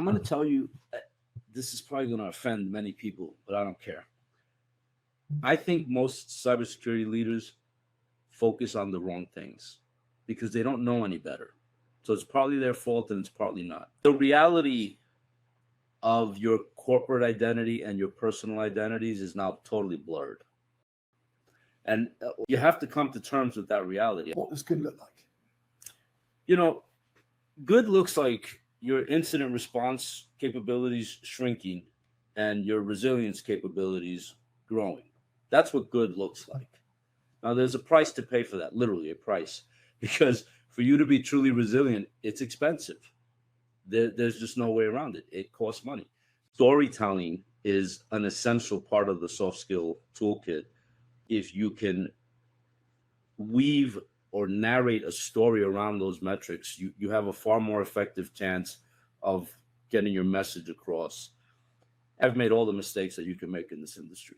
I'm going to tell you, this is probably going to offend many people, but I don't care. I think most cybersecurity leaders focus on the wrong things because they don't know any better. So it's partly their fault and it's partly not. The reality of your corporate identity and your personal identities is now totally blurred. And you have to come to terms with that reality. What does good look like? Good looks like your incident response capabilities shrinking and your resilience capabilities growing. That's what good looks like. Now, there's a price to pay for that, literally a price, because for you to be truly resilient, it's expensive. There's just no way around it. It costs money. Storytelling is an essential part of the soft skill toolkit. If you can weave or narrate a story around those metrics, you have a far more effective chance of getting your message across. I've made all the mistakes that you can make in this industry.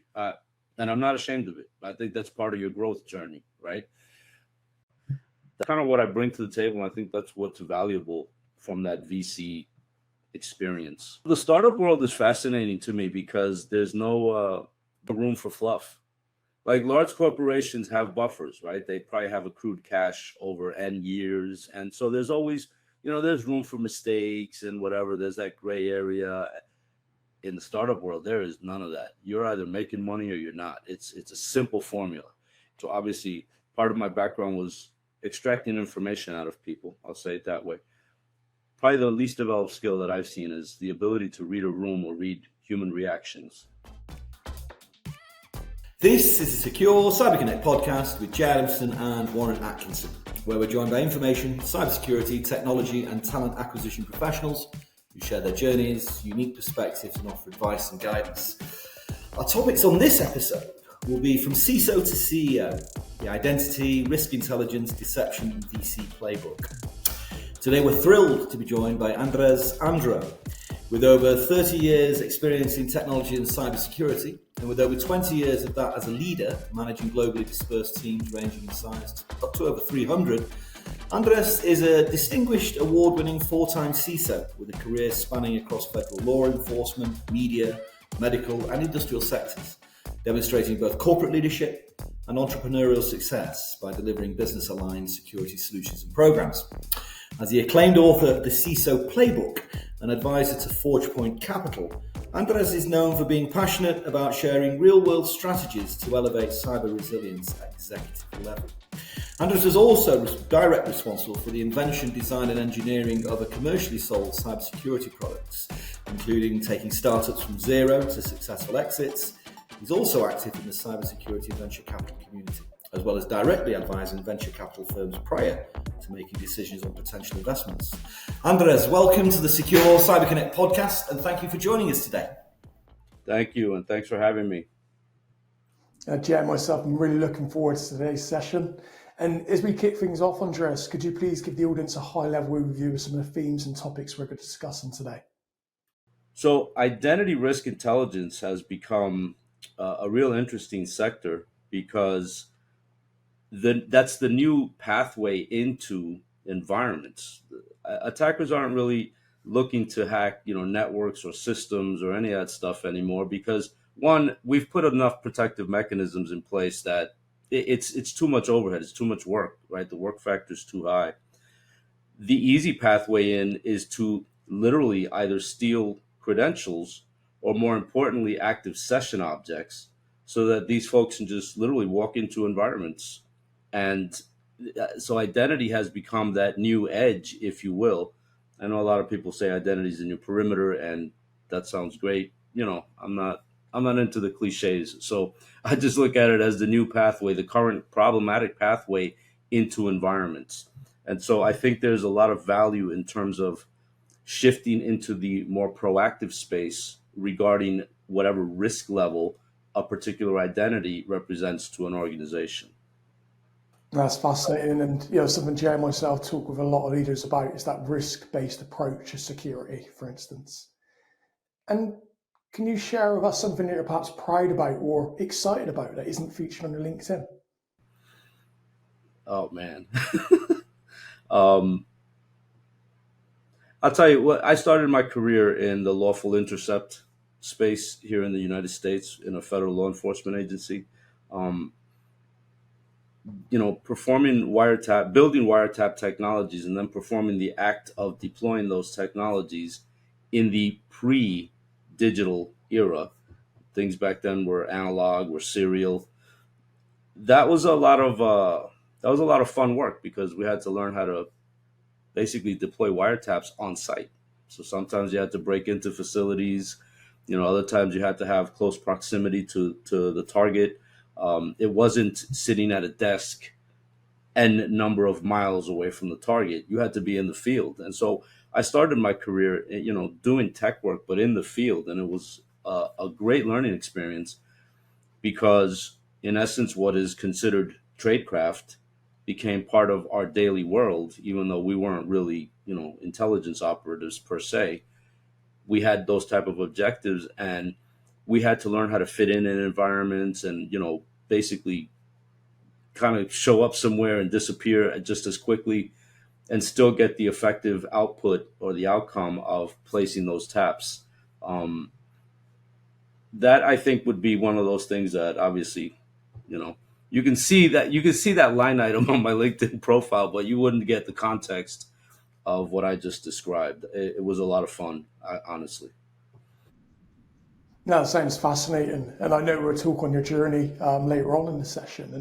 And I'm not ashamed of it. I think that's part of your growth journey, right? That's kind of what I bring to the table. And I think that's what's valuable from that VC experience. The startup world is fascinating to me because there's no room for fluff. Like large corporations have buffers, right? They probably have accrued cash over N years. And so there's always, there's room for mistakes and whatever. There's that gray area. In the startup world, there is none of that. You're either making money or you're not. It's a simple formula. So obviously, part of my background was extracting information out of people. I'll say it that way. Probably the least developed skill that I've seen is the ability to read a room or read human reactions. This is the Secure CyberConnect podcast with Jay Adamson and Warren Atkinson, where we're joined by information, cybersecurity, technology, and talent acquisition professionals who share their journeys, unique perspectives, and offer advice and guidance. Our topics on this episode will be from CISO to CEO, the identity, risk intelligence, deception, and VC playbook. Today we're thrilled to be joined by Andreu. With over 30 years experience in technology and cybersecurity, and with over 20 years of that as a leader, managing globally dispersed teams ranging in size up to over 300, Andreu is a distinguished award-winning 4-time CISO with a career spanning across federal law enforcement, media, medical and industrial sectors, demonstrating both corporate leadership and entrepreneurial success by delivering business-aligned security solutions and programs. As the acclaimed author of the CISO Playbook and advisor to ForgePoint Capital, Andreu is known for being passionate about sharing real-world strategies to elevate cyber resilience at executive level. Andreu is also directly responsible for the invention, design and engineering of a commercially sold cybersecurity products, including taking startups from zero to successful exits. He's also active in the cybersecurity venture capital community, as well as directly advising venture capital firms prior to making decisions on potential investments. Andreu, welcome to the Secure CyberConnect podcast, and thank you for joining us today. Thank you, and thanks for having me. Jay and myself, I'm really looking forward to today's session. And as we kick things off, Andreu, could you please give the audience a high-level overview of some of the themes and topics we're going to be discussing today? So identity risk intelligence has become a real interesting sector because that's the new pathway into environments. Attackers aren't really looking to hack, networks or systems or any of that stuff anymore because, one, we've put enough protective mechanisms in place that it's too much overhead. It's too much work, right? The work factor is too high. The easy pathway in is to literally either steal credentials or, more importantly, active session objects so that these folks can just literally walk into environments. And so identity has become that new edge, if you will. I know a lot of people say identity is the new perimeter, and that sounds great. I'm not into the cliches. So I just look at it as the new pathway, the current problematic pathway into environments. And so I think there's a lot of value in terms of shifting into the more proactive space regarding whatever risk level a particular identity represents to an organization. That's fascinating. And, something Jay and myself talk with a lot of leaders about is that risk-based approach to security, for instance. And can you share with us something that you're perhaps proud about or excited about that isn't featured on your LinkedIn? Oh, man. I'll tell you what, I started my career in the lawful intercept space here in the United States in a federal law enforcement agency. Um, performing wiretap, building wiretap technologies, and then performing the act of deploying those technologies in the pre-digital era. Things back then were analog, were serial. That was a lot of fun work because we had to learn how to basically deploy wiretaps on site. So sometimes you had to break into facilities. Other times you had to have close proximity to the target. It wasn't sitting at a desk n number of miles away from the target. You had to be in the field. And so I started my career, doing tech work, but in the field. And it was a great learning experience because, in essence, what is considered tradecraft became part of our daily world, even though we weren't really, intelligence operatives per se. We had those type of objectives, and we had to learn how to fit in environments and, basically kind of show up somewhere and disappear just as quickly and still get the effective output or the outcome of placing those taps. That I think would be one of those things that obviously, you can see that line item on my LinkedIn profile, but you wouldn't get the context of what I just described. It was a lot of fun, honestly. No, it sounds fascinating. And I know we'll talk on your journey later on in the session.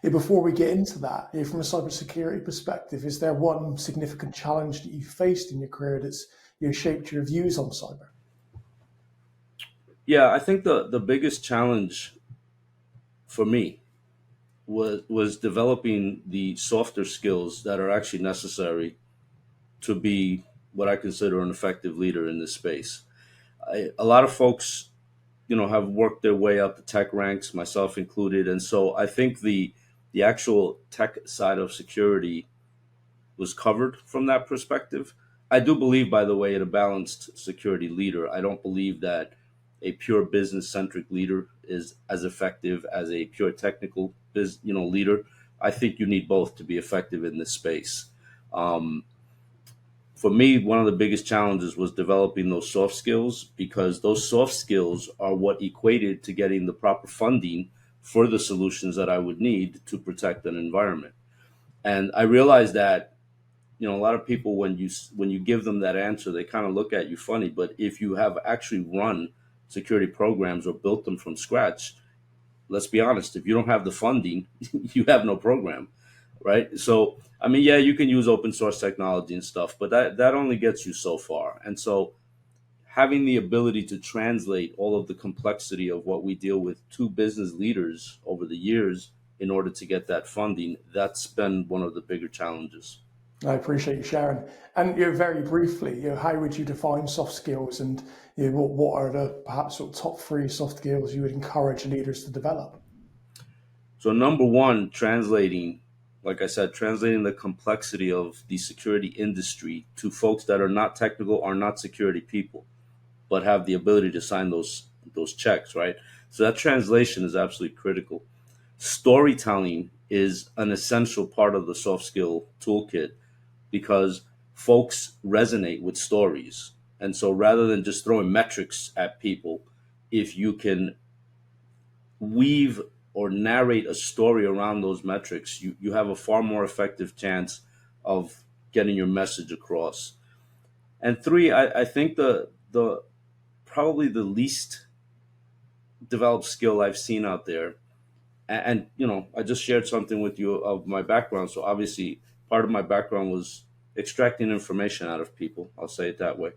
And before we get into that, from a cybersecurity perspective, is there one significant challenge that you faced in your career that's shaped your views on cyber? Yeah, I think the biggest challenge for me was developing the softer skills that are actually necessary to be what I consider an effective leader in this space. A lot of folks, have worked their way up the tech ranks, myself included, and so I think the actual tech side of security was covered from that perspective. I do believe, by the way, in a balanced security leader. I don't believe that a pure business centric leader is as effective as a pure technical leader. I think you need both to be effective in this space. Um, for me, one of the biggest challenges was developing those soft skills because those soft skills are what equated to getting the proper funding for the solutions that I would need to protect an environment. And I realized that a lot of people, when you give them that answer, they kind of look at you funny. But if you have actually run security programs or built them from scratch, let's be honest, if you don't have the funding, you have no program, right? So, I mean, yeah, you can use open source technology and stuff, but that only gets you so far. And so having the ability to translate all of the complexity of what we deal with to business leaders over the years in order to get that funding, that's been one of the bigger challenges. I appreciate you sharing. And very briefly, how would you define soft skills, and what are the perhaps sort of top three soft skills you would encourage leaders to develop? So number one, like I said, translating the complexity of the security industry to folks that are not technical, are not security people, but have the ability to sign those checks, right? So that translation is absolutely critical. Storytelling is an essential part of the soft skill toolkit because folks resonate with stories. And so rather than just throwing metrics at people, if you can weave or narrate a story around those metrics, you have a far more effective chance of getting your message across. And three, I think the probably the least developed skill I've seen out there, and I just shared something with you of my background. So obviously, part of my background was extracting information out of people. I'll say it that way.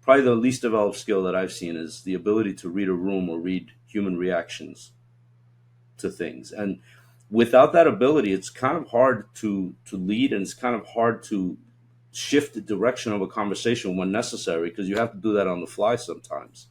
Probably the least developed skill that I've seen is the ability to read a room or read human reactions to things. And without that ability, it's kind of hard to lead, and it's kind of hard to shift the direction of a conversation when necessary because you have to do that on the fly sometimes.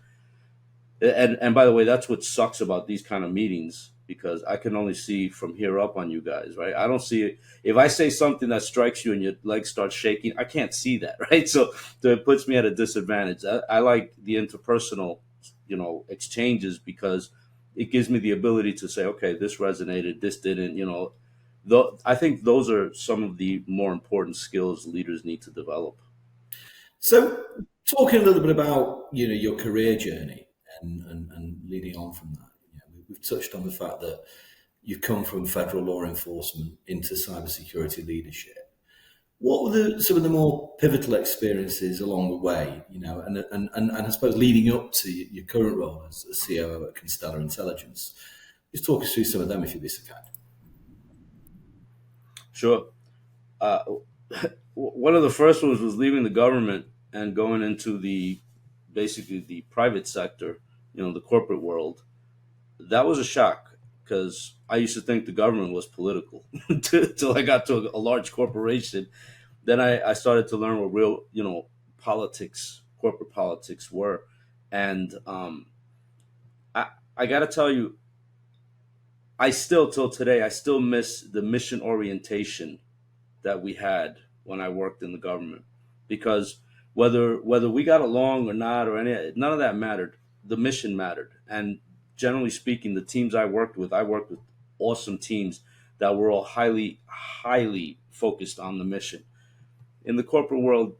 And by the way, that's what sucks about these kind of meetings because I can only see from here up on you guys, right? I don't see it. If I say something that strikes you and your legs start shaking, I can't see that, right? So it puts me at a disadvantage. I like the interpersonal, exchanges because it gives me the ability to say, okay, this resonated, this didn't, I think those are some of the more important skills leaders need to develop. So, talking a little bit about your career journey and leading on from that, we've touched on the fact that you've come from federal law enforcement into cybersecurity leadership. What were some of the more pivotal experiences along the way, and I suppose leading up to your current role as a COO at Constella Intelligence? Just talk us through some of them, if you'd be so kind. Sure. One of the first ones was leaving the government and going into basically the private sector, the corporate world. That was a shock because I used to think the government was political till I got to a large corporation. Then I started to learn what real, politics, corporate politics were. And I got to tell you, till today, I still miss the mission orientation that we had when I worked in the government, because whether we got along or not or none of that mattered. The mission mattered, and generally speaking, the teams I worked with awesome teams that were all highly focused on the mission. In the corporate world,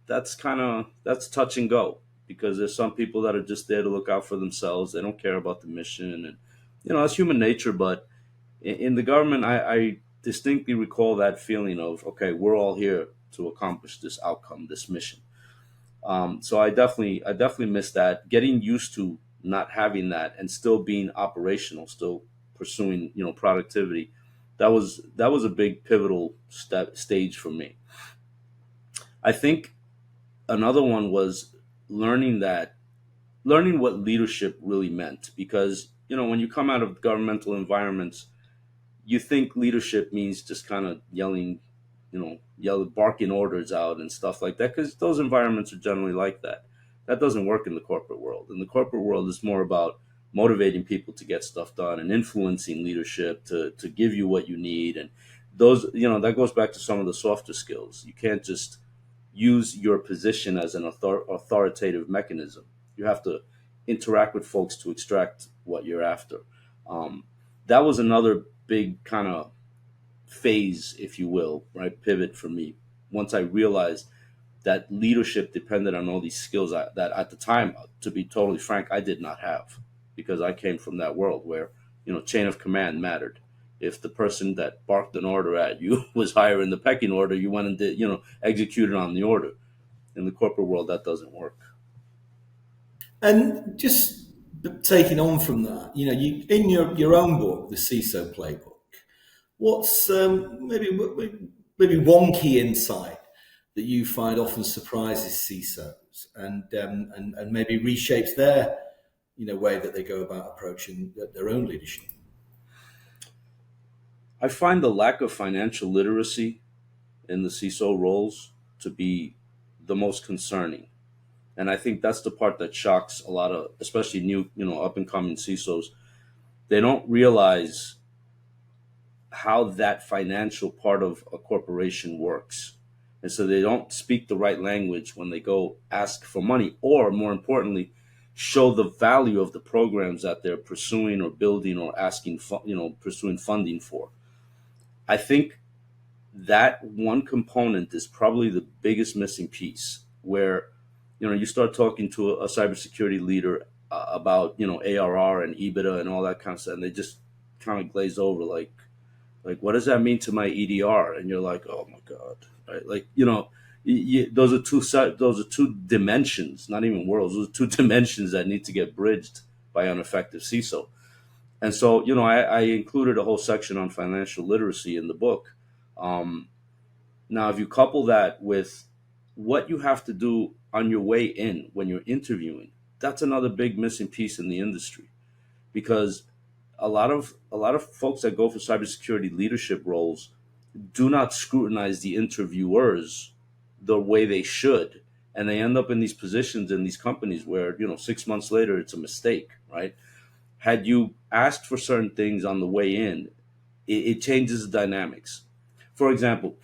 that's touch and go, because there's some people that are just there to look out for themselves. They don't care about the mission, and that's human nature. But in the government, I distinctly recall that feeling of, okay, we're all here to accomplish this outcome, this mission. So I definitely miss that. Getting used to not having that and still being operational, still pursuing, productivity. That was a big pivotal stage for me. I think another one was learning what leadership really meant, because, when you come out of governmental environments, you think leadership means just kind of yelling, barking orders out and stuff like that, because those environments are generally like that. That doesn't work in the corporate world. In the corporate world, it's more about motivating people to get stuff done and influencing leadership to give you what you need. And those, that goes back to some of the softer skills. You can't just use your position as an authoritative mechanism. You have to interact with folks to extract what you're after. That was another big kind of phase, if you will, right? Pivot for me. Once I realized that leadership depended on all these skills that at the time, to be totally frank, I did not have, because I came from that world where, chain of command mattered. If the person that barked an order at you was higher in the pecking order, you went and did, executed on the order. In the corporate world, that doesn't work. And just taking on from that, you in your own book, the CISO Playbook, what's maybe one key insight that you find often surprises CISOs and maybe reshapes their way that they go about approaching their own leadership? I find the lack of financial literacy in the CISO roles to be the most concerning. And I think that's the part that shocks a lot of, especially new, up and coming CISOs. They don't realize how that financial part of a corporation works. And so they don't speak the right language when they go ask for money, or more importantly, show the value of the programs that they're pursuing or building or asking, pursuing funding for. I think that one component is probably the biggest missing piece, where, you start talking to a cybersecurity leader about, ARR and EBITDA and all that kind of stuff, and they just kind of glaze over, like, what does that mean to my EDR? And you're like, oh my God, right? Like, those are two dimensions, not even worlds. Those are two dimensions that need to get bridged by an effective CISO. And so, I included a whole section on financial literacy in the book. Now, if you couple that with what you have to do on your way in when you're interviewing, that's another big missing piece in the industry, because a lot of folks that go for cybersecurity leadership roles do not scrutinize the interviewers the way they should, and they end up in these positions in these companies where 6 months later it's a mistake, right? Had you asked for certain things on the way in, it changes the dynamics. For example,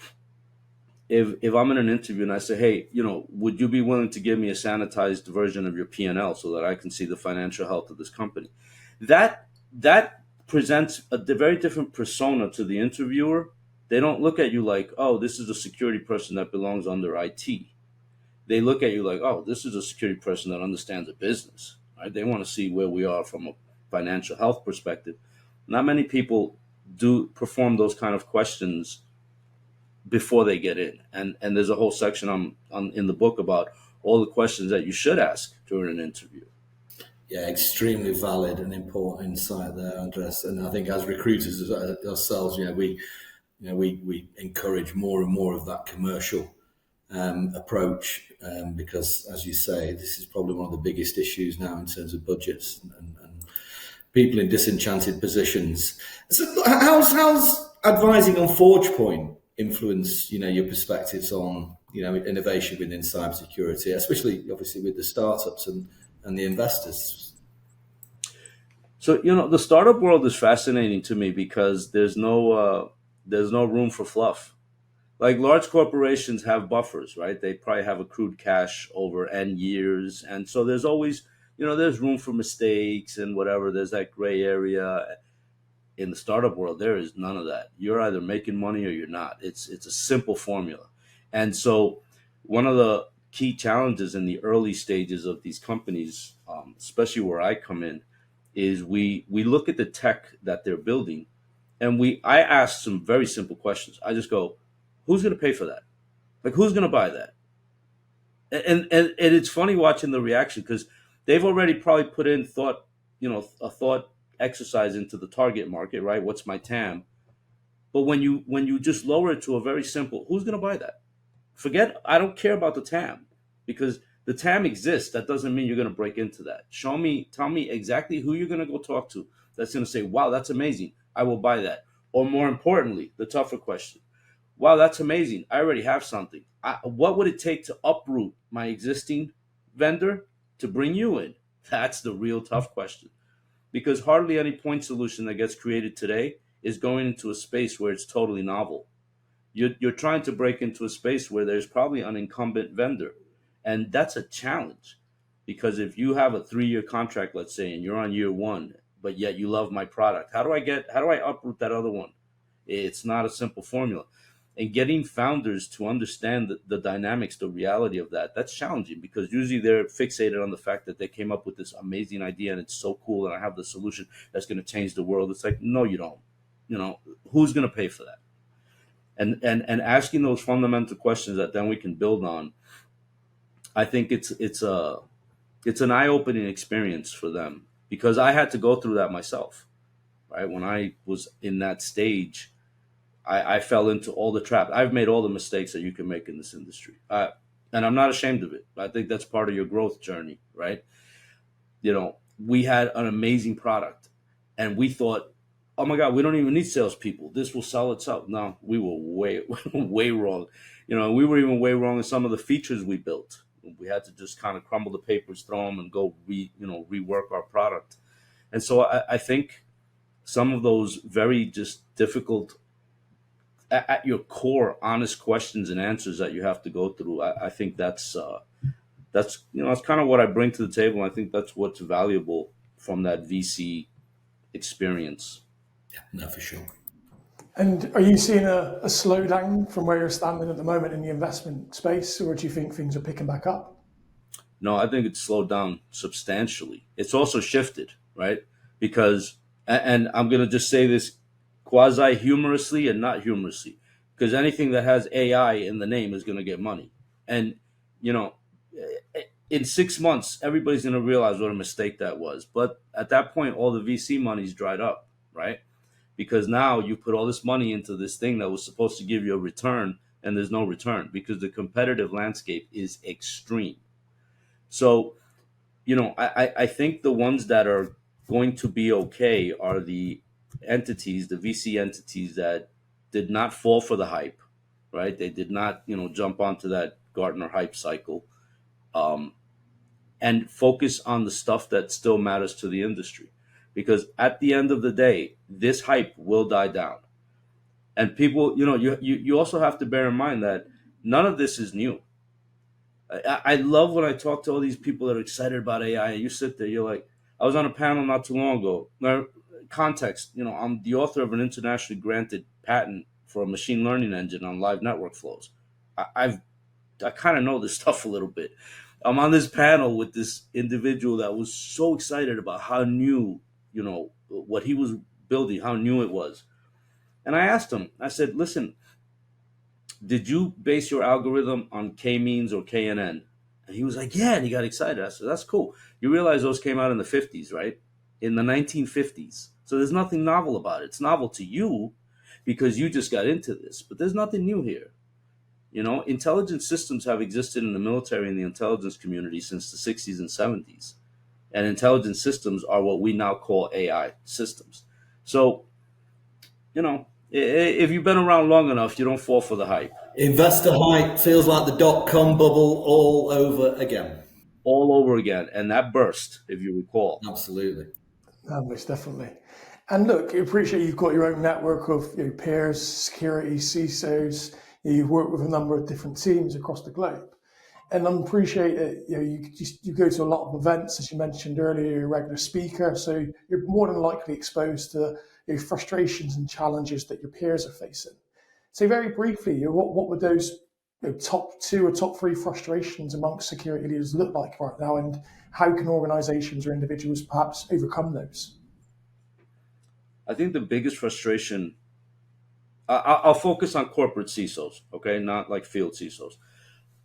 if I'm in an interview and I say, hey, would you be willing to give me a sanitized version of your P&L so that I can see the financial health of this company? That presents a very different persona to the interviewer. They don't look at you like, oh, this is a security person that belongs under IT. they look at you like, oh, this is a security person that understands the business, right? They want to see where we are from a financial health perspective. Not many people do perform those kind of questions before they get in. And there's a whole section on in the book about all the questions that you should ask during an interview. Yeah, extremely valid and important insight there, Andres. And I think as recruiters ourselves, we encourage more and more of that commercial approach because, as you say, this is probably one of the biggest issues now in terms of budgets and people in disenchanted positions. So, how's advising on ForgePoint influence your perspectives on innovation within cybersecurity, especially obviously with the startups and the investors? So the startup world is fascinating to me because there's no room for fluff. Like large corporations have buffers, right? They probably have accrued cash over N years, and so there's always there's room for mistakes and whatever. There's that gray area. In the startup world, there is none of that. You're either making money or you're not. It's a simple formula. And so one of the key challenges in the early stages of these companies, especially where I come in, is we look at the tech that they're building, and I ask some very simple questions. I just go, who's going to pay for that? Like, who's going to buy that? And it's funny watching the reaction because they've already probably put in a thought exercise into the target market, right? What's my TAM? But when you just lower it to a very simple, who's going to buy that? I don't care about the TAM because the TAM exists. That doesn't mean you're going to break into that. Tell me exactly who you're going to go talk to that's going to say, wow, that's amazing, I will buy that. Or more importantly, the tougher question, wow, that's amazing, I already have something. What would it take to uproot my existing vendor to bring you in? That's the real tough question. Because hardly any point solution that gets created today is going into a space where it's totally novel. You're trying to break into a space where there's probably an incumbent vendor. And that's a challenge. Because if you have a 3-year contract, let's say, and you're on year 1, but yet you love my product, how do I uproot that other one? It's not a simple formula. And getting founders to understand the dynamics, the reality of that's challenging because usually they're fixated on the fact that they came up with this amazing idea and it's so cool and I have the solution that's going to change the world. It's like, no, you don't. Who's going to pay for that? And asking those fundamental questions that then we can build on, I think it's an eye-opening experience for them because I had to go through that myself, right? When I was in that stage, I fell into all the traps. I've made all the mistakes that you can make in this industry. And I'm not ashamed of it. I think that's part of your growth journey, right? We had an amazing product and we thought, oh my God, we don't even need salespeople. This will sell itself. No, we were way, way wrong. We were even way wrong in some of the features we built. We had to just kind of crumble the papers, throw them and go rework our product. And so I think some of those very just difficult at your core, honest questions and answers that you have to go through. I think that's kind of what I bring to the table. I think that's what's valuable from that VC experience. Yeah, no, for sure. And are you seeing a slowdown from where you're standing at the moment in the investment space, or do you think things are picking back up? No, I think it's slowed down substantially. It's also shifted, right? Because, and I'm going to just say this quasi-humorously and not humorously, because anything that has AI in the name is going to get money. And, in 6 months, everybody's going to realize what a mistake that was. But at that point, all the VC money's dried up, right? Because now you put all this money into this thing that was supposed to give you a return, and there's no return because the competitive landscape is extreme. So, I think the ones that are going to be okay are the entities, the VC entities that did not fall for the hype, right? They did not, jump onto that Gartner hype cycle, and focus on the stuff that still matters to the industry. Because at the end of the day, this hype will die down. And people, you also have to bear in mind that none of this is new. I love when I talk to all these people that are excited about AI. You sit there, you're like, I was on a panel not too long ago. Now, context, I'm the author of an internationally granted patent for a machine learning engine on live network flows. I've kind of know this stuff a little bit. I'm on this panel with this individual that was so excited about how new, what he was building, how new it was. And I asked him, I said, listen, did you base your algorithm on k-means or KNN? And he was like, yeah, and he got excited. I said, that's cool. You realize those came out in the 50s, right? In the 1950s. So there's nothing novel about it. It's novel to you because you just got into this, but there's nothing new here. Intelligence systems have existed in the military and the intelligence community since the 60s and 70s. And intelligence systems are what we now call AI systems. So, if you've been around long enough, you don't fall for the hype. Investor hype feels like the dot-com bubble all over again. All over again. And that burst, if you recall. Absolutely. Most definitely. And look, I appreciate you've got your own network of peers, security, CISOs. You've worked with a number of different teams across the globe. And I appreciate that you go to a lot of events, as you mentioned earlier, you're a regular speaker, so you're more than likely exposed to frustrations and challenges that your peers are facing. So very briefly, what would those top 2 or top 3 frustrations amongst security leaders look like right now, and how can organizations or individuals perhaps overcome those? I think the biggest frustration, I'll focus on corporate CISOs, okay, not like field CISOs.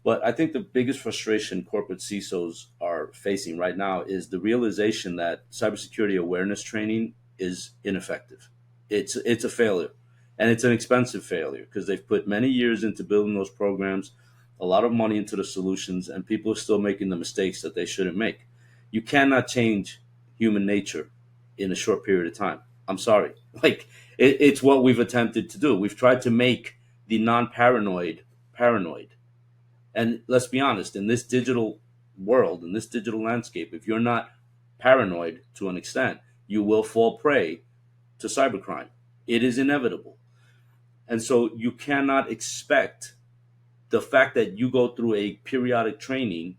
But I think the biggest frustration corporate CISOs are facing right now is the realization that cybersecurity awareness training is ineffective. It's a failure, and it's an expensive failure because they've put many years into building those programs, a lot of money into the solutions, and people are still making the mistakes that they shouldn't make. You cannot change human nature in a short period of time. I'm sorry. It's what we've attempted to do. We've tried to make the non-paranoid paranoid. And let's be honest, in this digital world, in this digital landscape, if you're not paranoid to an extent, you will fall prey to cybercrime. It is inevitable. And so you cannot expect the fact that you go through a periodic training,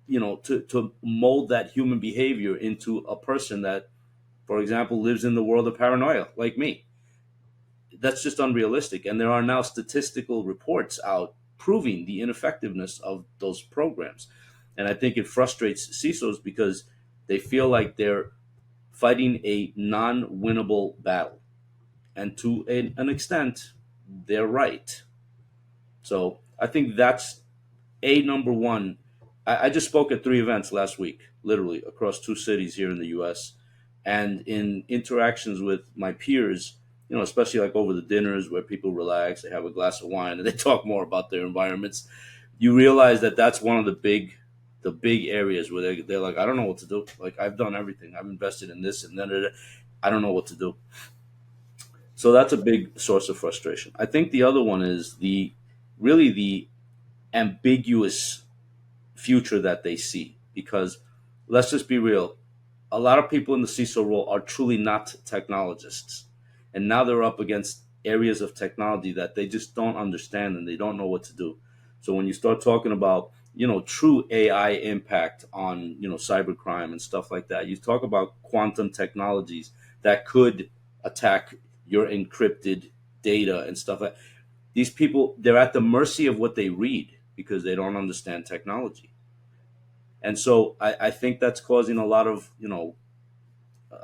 to mold that human behavior into a person that, for example, lives in the world of paranoia, like me. That's just unrealistic. And there are now statistical reports out proving the ineffectiveness of those programs. And I think it frustrates CISOs because they feel like they're fighting a non-winnable battle. And to an extent, they're right. So I think that's number one. I just spoke at 3 events last week, literally across 2 cities here in the US. And in interactions with my peers, especially like over the dinners where people relax, they have a glass of wine and they talk more about their environments, you realize that that's one of the big areas where they're like, I don't know what to do. Like, I've done everything. I've invested in this and then I don't know what to do. So that's a big source of frustration. I think the other one is the ambiguous future that they see, because let's just be real. A lot of people in the CISO role are truly not technologists. And now they're up against areas of technology that they just don't understand and they don't know what to do. So when you start talking about, true AI impact on, cybercrime and stuff like that, you talk about quantum technologies that could attack your encrypted data and stuff like that. These people, they're at the mercy of what they read because they don't understand technology. And so I think that's causing a lot of,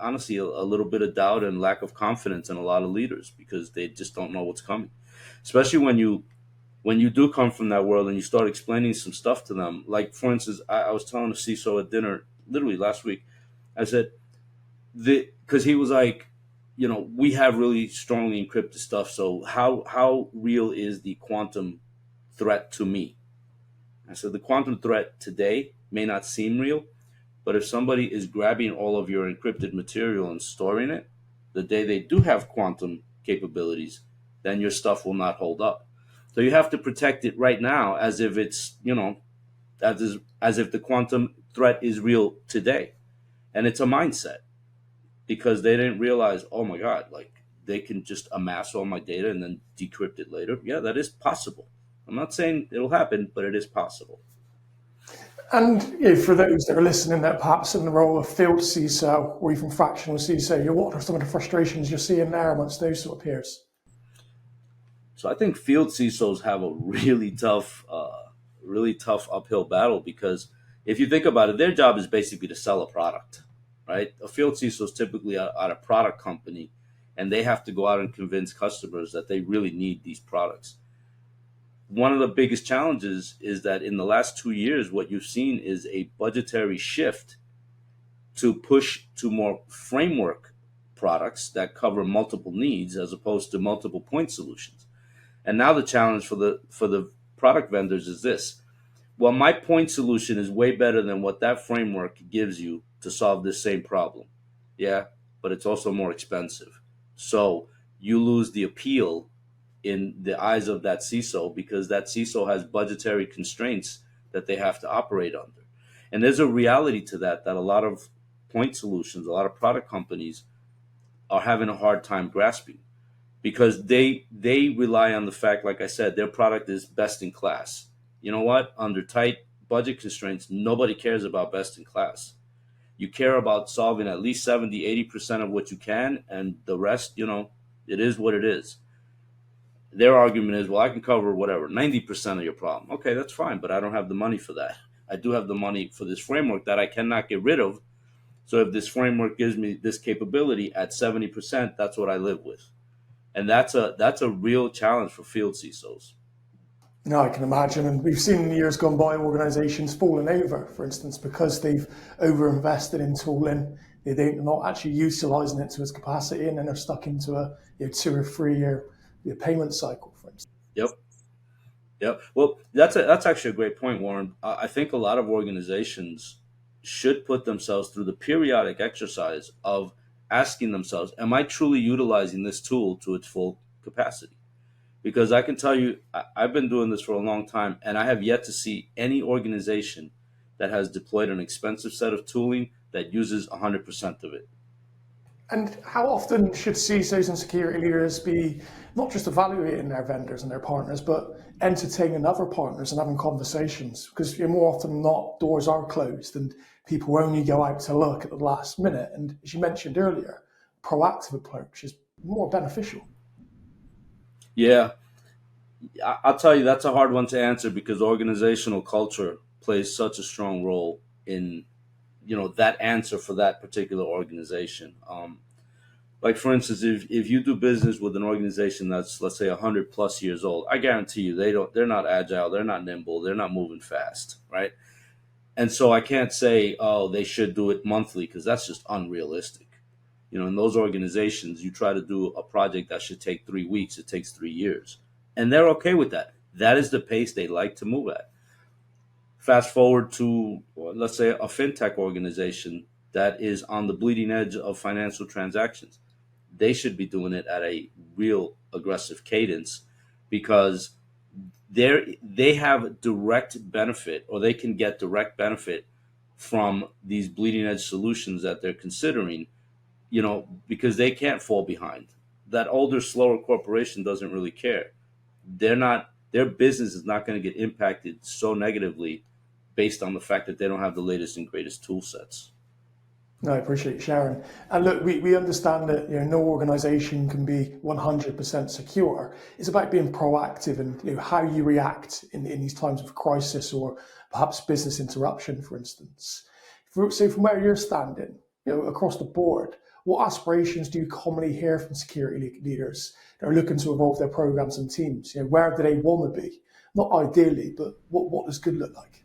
honestly, a little bit of doubt and lack of confidence in a lot of leaders because they just don't know what's coming. Especially when you do come from that world and you start explaining some stuff to them. Like, for instance, I was telling a CISO at dinner literally last week, I said, because he was like, we have really strongly encrypted stuff. So how real is the quantum threat to me? I said, the quantum threat today may not seem real, but if somebody is grabbing all of your encrypted material and storing it, the day they do have quantum capabilities, then your stuff will not hold up. So you have to protect it right now as if it's, as if the quantum threat is real today. And it's a mindset because they didn't realize, oh my God, like they can just amass all my data and then decrypt it later. Yeah, that is possible. I'm not saying it'll happen, but it is possible. And for those that are listening that perhaps in the role of field CISO or even fractional CISO, what are some of the frustrations you're seeing there amongst those sort of peers? So I think field CISOs have a really tough really tough uphill battle, because if you think about it, their job is basically to sell a product, right? A field CISO is typically at a product company, and they have to go out and convince customers that they really need these products. One of the biggest challenges is that in the last 2 years, what you've seen is a budgetary shift to push to more framework products that cover multiple needs as opposed to multiple point solutions. And now the challenge for the product vendors is this: well, my point solution is way better than what that framework gives you to solve this same problem. Yeah, but it's also more expensive. So you lose the appeal in the eyes of that CISO, because that CISO has budgetary constraints that they have to operate under. And there's a reality to that a lot of point solutions, a lot of product companies are having a hard time grasping, because they rely on the fact, like I said, their product is best in class. You know what? Under tight budget constraints, nobody cares about best in class. You care about solving at least 70-80% of what you can, and the rest, it is what it is. Their argument is, well, I can cover whatever, 90% of your problem. Okay, that's fine, but I don't have the money for that. I do have the money for this framework that I cannot get rid of. So if this framework gives me this capability at 70%, that's what I live with. And that's a real challenge for field CISOs. No, I can imagine. And we've seen in years gone by organizations falling over, for instance, because they've overinvested in tooling. They're not actually utilizing it to its capacity, and then they're stuck into a 2 or 3 year payment cycle, for instance. Yep. Well, that's actually a great point, Warren. I think a lot of organizations should put themselves through the periodic exercise of asking themselves, am I truly utilizing this tool to its full capacity? Because I can tell you, I've been doing this for a long time, and I have yet to see any organization that has deployed an expensive set of tooling that uses 100% of it. And how often should CISOs and security leaders be not just evaluating their vendors and their partners, but entertaining other partners and having conversations? Because more often than not, doors are closed and people only go out to look at the last minute. And as you mentioned earlier, proactive approach is more beneficial. Yeah, I'll tell you, that's a hard one to answer, because organizational culture plays such a strong role in that answer for that particular organization. Like, for instance, if you do business with an organization that's, let's say, 100 plus years old, I guarantee you they're not agile, they're not nimble, they're not moving fast, right? And so I can't say, oh, they should do it monthly, because that's just unrealistic. In those organizations, you try to do a project that should take 3 weeks, it takes 3 years. And they're okay with that. That is the pace they like to move at. Fast forward to, let's say, a fintech organization that is on the bleeding edge of financial transactions. They should be doing it at a real aggressive cadence, because they have direct benefit, or they can get direct benefit from these bleeding edge solutions that they're considering, because they can't fall behind. That older, slower corporation doesn't really care. Their business is not going to get impacted so negatively based on the fact that they don't have the latest and greatest tool sets. No, I appreciate you sharing. And look, we understand that no organization can be 100% secure. It's about being proactive and how you react in these times of crisis or perhaps business interruption, for instance. So from where you're standing, across the board, what aspirations do you commonly hear from security leaders that are looking to evolve their programs and teams? Where do they want to be? Not ideally, but what does good look like?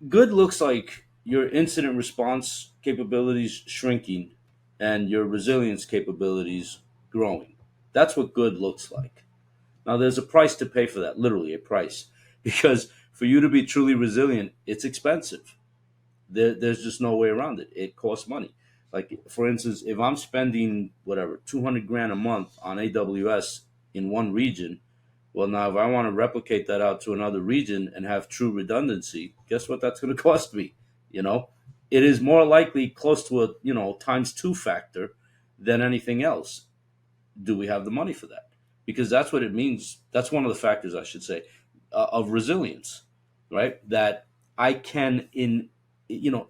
Good looks like your incident response capabilities shrinking and your resilience capabilities growing. That's what good looks like. Now, there's a price to pay for that, literally a price, because for you to be truly resilient, it's expensive. There's just no way around it. It costs money. Like, for instance, if I'm spending whatever, 200 grand a month on AWS in one region, well, now if I want to replicate that out to another region and have true redundancy, guess what that's going to cost me? It is more likely close to a times 2 factor than anything else. Do we have the money for that? Because that's what it means. That's one of the factors, I should say, of resilience, right? That I can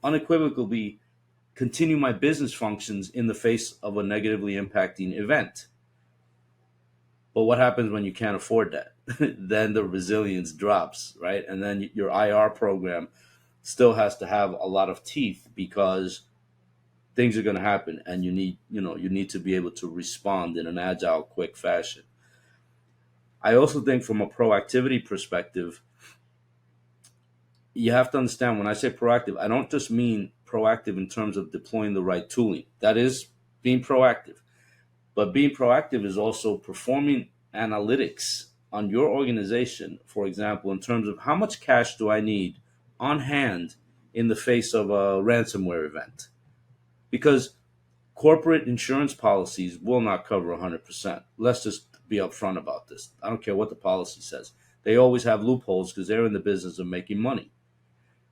unequivocally continue my business functions in the face of a negatively impacting event. But what happens when you can't afford that? Then the resilience drops, right? And then your IR program still has to have a lot of teeth because things are going to happen, and you need to be able to respond in an agile, quick fashion. I also think from a proactivity perspective, you have to understand when I say proactive, I don't just mean proactive in terms of deploying the right tooling. That is being proactive. But being proactive is also performing analytics on your organization, for example, in terms of how much cash do I need on hand in the face of a ransomware event. Because corporate insurance policies will not cover 100%. Let's just be upfront about this. I don't care what the policy says. They always have loopholes because they're in the business of making money.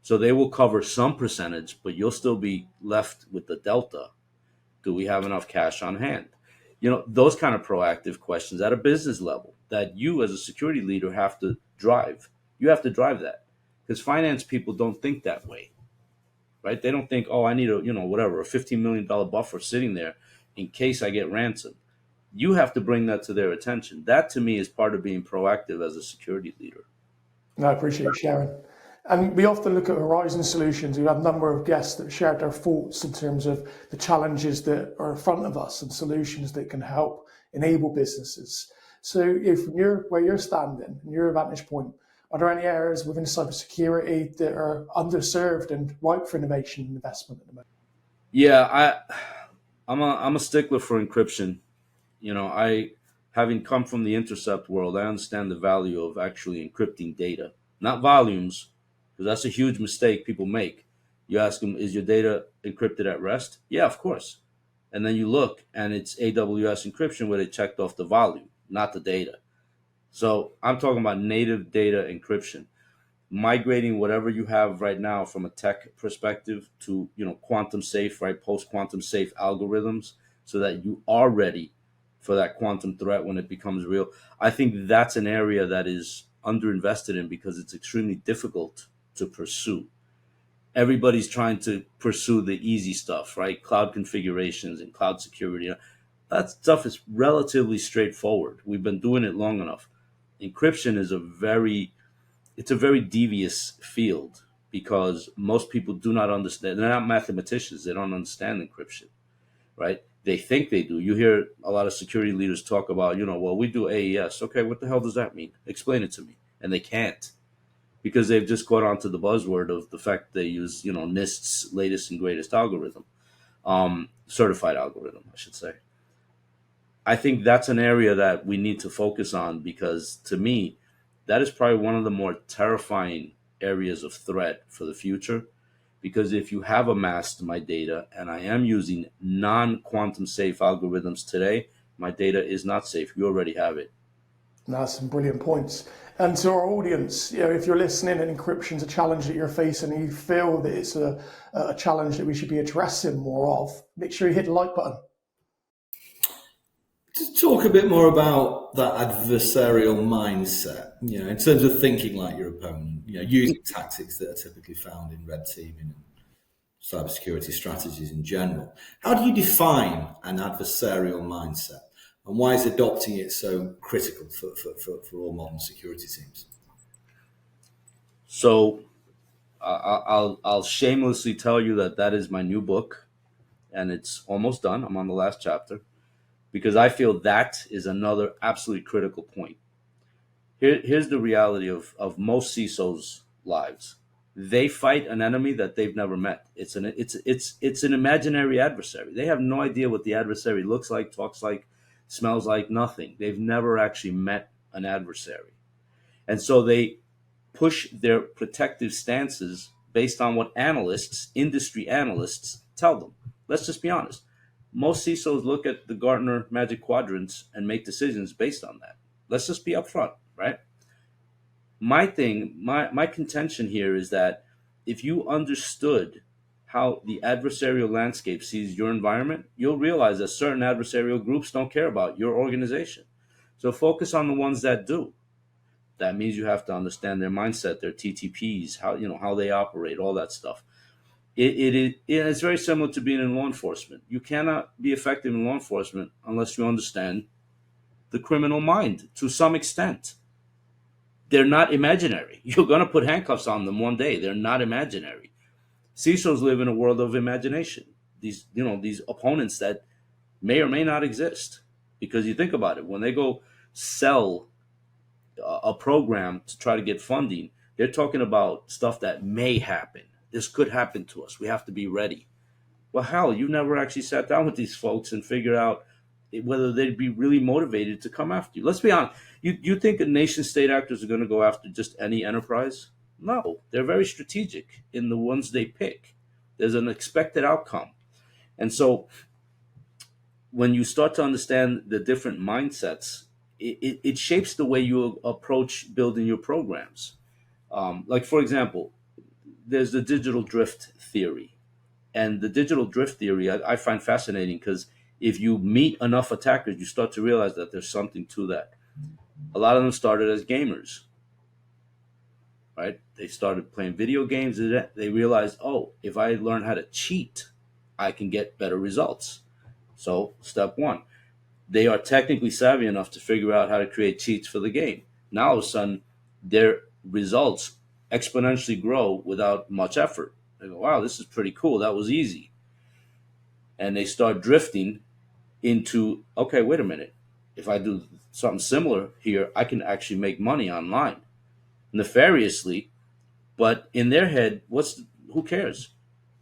So they will cover some percentage, but you'll still be left with the delta. Do we have enough cash on hand? Those kind of proactive questions at a business level that you as a security leader have to drive. You have to drive that because finance people don't think that way, right? They don't think, oh, I need a $15 million buffer sitting there in case I get ransomed. You have to bring that to their attention. That to me is part of being proactive as a security leader. No, I appreciate you sharing. And we often look at Horizon Solutions. We've had a number of guests that shared their thoughts in terms of the challenges that are in front of us and solutions that can help enable businesses. So from where you're standing, and your vantage point, are there any areas within cybersecurity that are underserved and ripe for innovation and investment at the moment? Yeah, I'm a stickler for encryption. Having come from the intercept world, I understand the value of actually encrypting data, not volumes, because that's a huge mistake people make. You ask them, is your data encrypted at rest? Yeah, of course. And then you look, and it's AWS encryption where they checked off the volume, not the data. So I'm talking about native data encryption, migrating whatever you have right now from a tech perspective to quantum safe, right, post quantum safe algorithms, so that you are ready for that quantum threat when it becomes real. I think that's an area that is underinvested in because it's extremely difficult to pursue. Everybody's trying to pursue the easy stuff, right? Cloud configurations and cloud security. That stuff is relatively straightforward. We've been doing it long enough. Encryption is a very devious field because most people do not understand. They're not mathematicians. They don't understand encryption, right? They think they do. You hear a lot of security leaders talk about, well, we do AES. Okay, what the hell does that mean? Explain it to me. And they can't because they've just caught on to the buzzword of the fact they use, NIST's latest and greatest algorithm, certified algorithm, I should say. I think that's an area that we need to focus on because to me, that is probably one of the more terrifying areas of threat for the future. Because if you have amassed my data and I am using non-quantum safe algorithms today, my data is not safe. You already have it. That's some brilliant points. And to our audience, if you're listening and encryption is a challenge that you're facing and you feel that it's a challenge that we should be addressing more of, make sure you hit the like button. To talk a bit more about that adversarial mindset, in terms of thinking like your opponent, using tactics that are typically found in red teaming and cybersecurity strategies in general. How do you define an adversarial mindset, and why is adopting it so critical for all modern security teams? So I'll shamelessly tell you that is my new book, and it's almost done. I'm on the last chapter. Because I feel that is another absolutely critical point. Here's the reality of most CISOs' lives. They fight an enemy that they've never met. It's an imaginary adversary. They have no idea what the adversary looks like, talks like, smells like, nothing. They've never actually met an adversary. And so they push their protective stances based on what industry analysts tell them. Let's just be honest. Most CISOs look at the Gartner Magic Quadrants and make decisions based on that. Let's just be upfront, right? My contention here is that if you understood how the adversarial landscape sees your environment, you'll realize that certain adversarial groups don't care about your organization. So focus on the ones that do. That means you have to understand their mindset, their TTPs, how they operate, all that stuff. It's very similar to being in law enforcement. You cannot be effective in law enforcement unless you understand the criminal mind to some extent. They're not imaginary. You're going to put handcuffs on them one day. They're not imaginary. CISOs live in a world of imagination. These opponents that may or may not exist. Because you think about it, when they go sell a program to try to get funding, they're talking about stuff that may happen. This could happen to us. We have to be ready. Well, hell, you never actually sat down with these folks and figured out whether they'd be really motivated to come after you. Let's be honest. You think nation state actors are going to go after just any enterprise? No, they're very strategic in the ones they pick. There's an expected outcome. And so when you start to understand the different mindsets, it shapes the way you approach building your programs. Like, for example, there's the digital drift theory. And the digital drift theory I find fascinating because if you meet enough attackers, you start to realize that there's something to that. A lot of them started as gamers, right? They started playing video games. And they realized, oh, if I learn how to cheat, I can get better results. So step one, they are technically savvy enough to figure out how to create cheats for the game. Now, all of a sudden, their results exponentially grow without much effort. They go, wow, this is pretty cool. That was easy. And they start drifting into, okay, wait a minute. If I do something similar here, I can actually make money online nefariously. But in their head, who cares?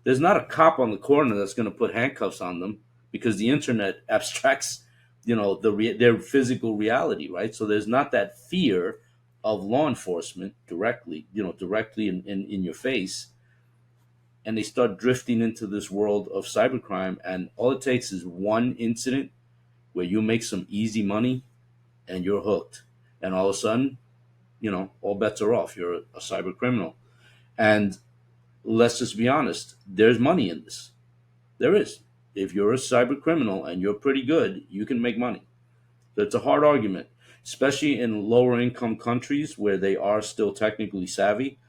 There's not a cop on the corner that's going to put handcuffs on them because the internet abstracts, their physical reality, right? So there's not that fear of law enforcement directly in your face. And they start drifting into this world of cybercrime. And all it takes is one incident where you make some easy money and you're hooked. And all of a sudden, all bets are off. You're a cyber criminal. And let's just be honest, there's money in this. There is. If you're a cyber criminal and you're pretty good, you can make money. So it's a hard argument, especially in lower income countries where they are still technically savvy.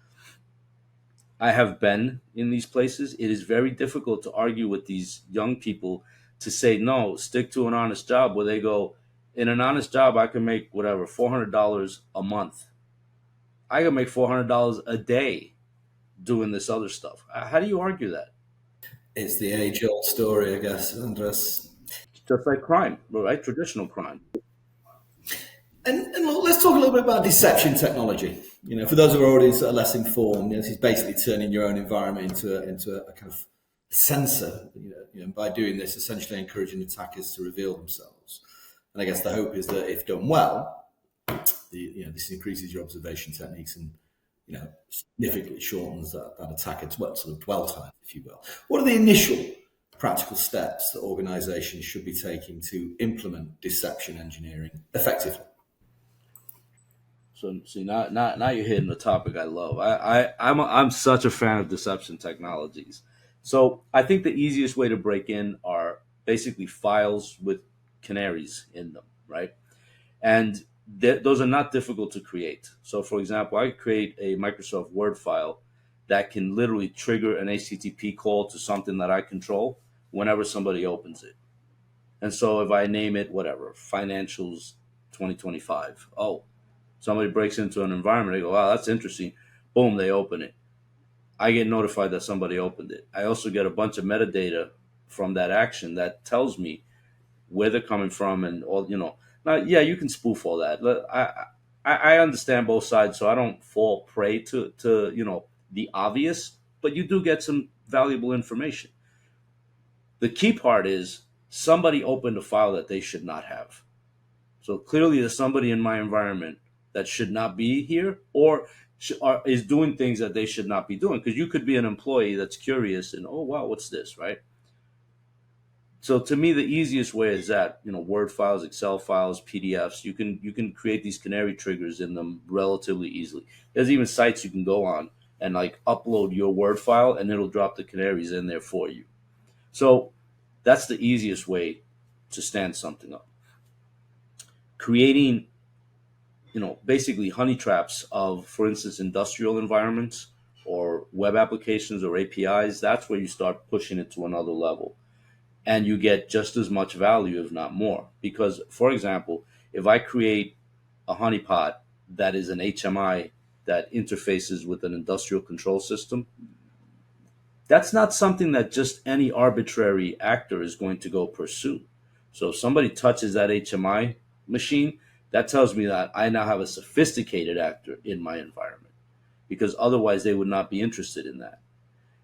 I have been in these places. It is very difficult to argue with these young people to say, no, stick to an honest job, where they go, in an honest job, I can make whatever, $400 a month. I can make $400 a day doing this other stuff. How do you argue that? It's the age-old story, I guess, Andres. Just like crime, right? Traditional crime. And look, let's talk a little bit about deception technology. For those of our audience that are less informed, this is basically turning your own environment into a kind of sensor. By doing this, essentially encouraging attackers to reveal themselves. And I guess the hope is that if done well, this increases your observation techniques and significantly shortens that attacker's sort of dwell time, if you will. What are the initial practical steps that organizations should be taking to implement deception engineering effectively? So see, now you're hitting the topic I love. I'm such a fan of deception technologies. So I think the easiest way to break in are basically files with canaries in them, right? And those are not difficult to create. So for example, I could create a Microsoft Word file that can literally trigger an HTTP call to something that I control whenever somebody opens it. And so if I name it, whatever, financials 2025, somebody breaks into an environment, they go, wow, that's interesting. Boom, they open it. I get notified that somebody opened it. I also get a bunch of metadata from that action that tells me where they're coming from and all, Now, yeah, you can spoof all that. I understand both sides, so I don't fall prey to the obvious, but you do get some valuable information. The key part is somebody opened a file that they should not have. So clearly there's somebody in my environment that should not be here or is doing things that they should not be doing. Because you could be an employee that's curious and, oh, wow, what's this, right? So to me, the easiest way is that, Word files, Excel files, PDFs, you can create these canary triggers in them relatively easily. There's even sites you can go on and upload your Word file and it'll drop the canaries in there for you. So that's the easiest way to stand something up. Creating, basically honey traps of, for instance, industrial environments or web applications or APIs, that's where you start pushing it to another level. And you get just as much value, if not more. Because, for example, if I create a honeypot that is an HMI that interfaces with an industrial control system, that's not something that just any arbitrary actor is going to go pursue. So if somebody touches that HMI machine, that tells me that I now have a sophisticated actor in my environment, because otherwise they would not be interested in that.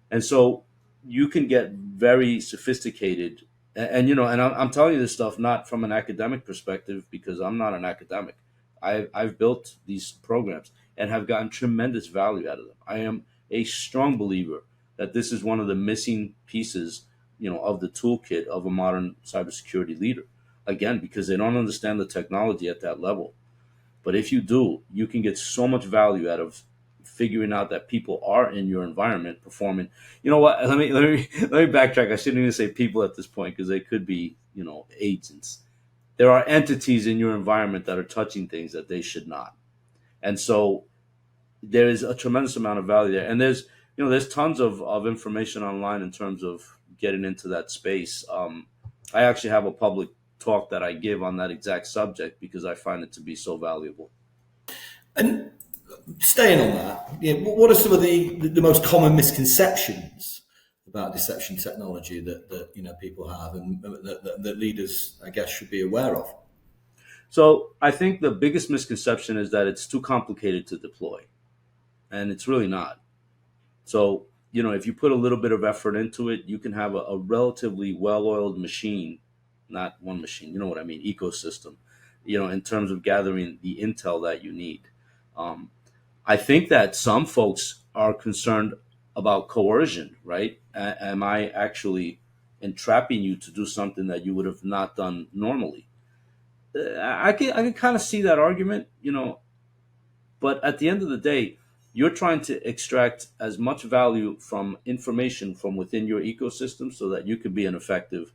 And so you can get very sophisticated. And I'm telling you this stuff not from an academic perspective, because I'm not an academic. I've built these programs and have gotten tremendous value out of them. I am a strong believer that this is one of the missing pieces, of the toolkit of a modern cybersecurity leader. Again, because they don't understand the technology at that level. But if you do, you can get so much value out of figuring out that people are in your environment performing. You know what? Let me backtrack. I shouldn't even say people at this point, because they could be, agents. There are entities in your environment that are touching things that they should not. And so there is a tremendous amount of value there. And there's tons of information online in terms of getting into that space. I actually have a public talk that I give on that exact subject, because I find it to be so valuable. And staying on that, what are some of the most common misconceptions about deception technology that people have, and that leaders, I guess, should be aware of? So I think the biggest misconception is that it's too complicated to deploy, and it's really not. So, if you put a little bit of effort into it, you can have a relatively well-oiled machine, not one machine, you know what I mean, ecosystem, in terms of gathering the intel that you need. I think that some folks are concerned about coercion, right? Am I actually entrapping you to do something that you would have not done normally? I can kind of see that argument, but at the end of the day, you're trying to extract as much value from information from within your ecosystem so that you can be an effective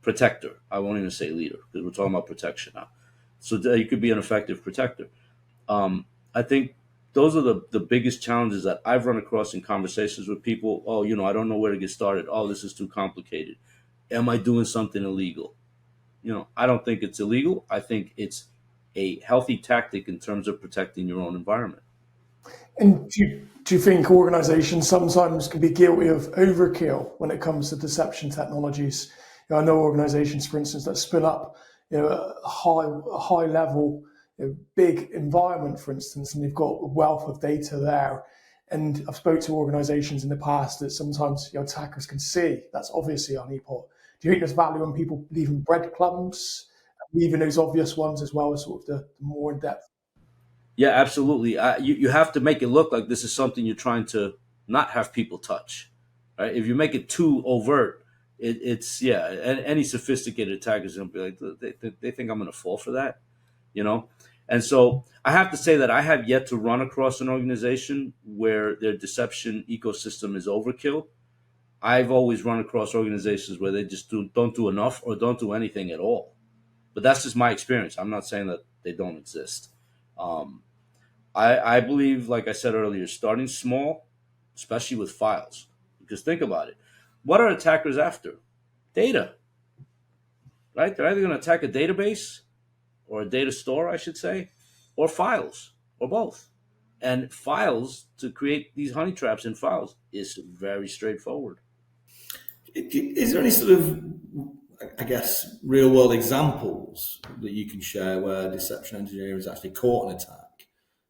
protector. I won't even say leader, because we're talking about protection now. So that you could be an effective protector. I think those are the biggest challenges that I've run across in conversations with people. Oh, I don't know where to get started. Oh, this is too complicated. Am I doing something illegal? I don't think it's illegal. I think it's a healthy tactic in terms of protecting your own environment. And do you think organizations sometimes can be guilty of overkill when it comes to deception technologies? I know organizations, for instance, that spin up a high level, big environment, for instance, and they've got a wealth of data there. And I've spoke to organizations in the past that sometimes attackers can see that's obviously a honeypot. Do you think there's value in people leaving breadcrumbs, leaving those obvious ones, as well as sort of the more in-depth? Yeah, absolutely. You have to make it look like this is something you're trying to not have people touch, right? If you make it too overt, it's and any sophisticated attacker is going to be like, they think I'm going to fall for that, And so I have to say that I have yet to run across an organization where their deception ecosystem is overkill. I've always run across organizations where they just don't do enough or don't do anything at all. But that's just my experience. I'm not saying that they don't exist. I believe, like I said earlier, starting small, especially with files. Because think about it. What are attackers after? Data, right? They're either going to attack a database or a data store, I should say, or files, or both. And files, to create these honey traps in files, is very straightforward. Is there any sort of, I guess, real world examples that you can share where deception engineering has actually caught an attack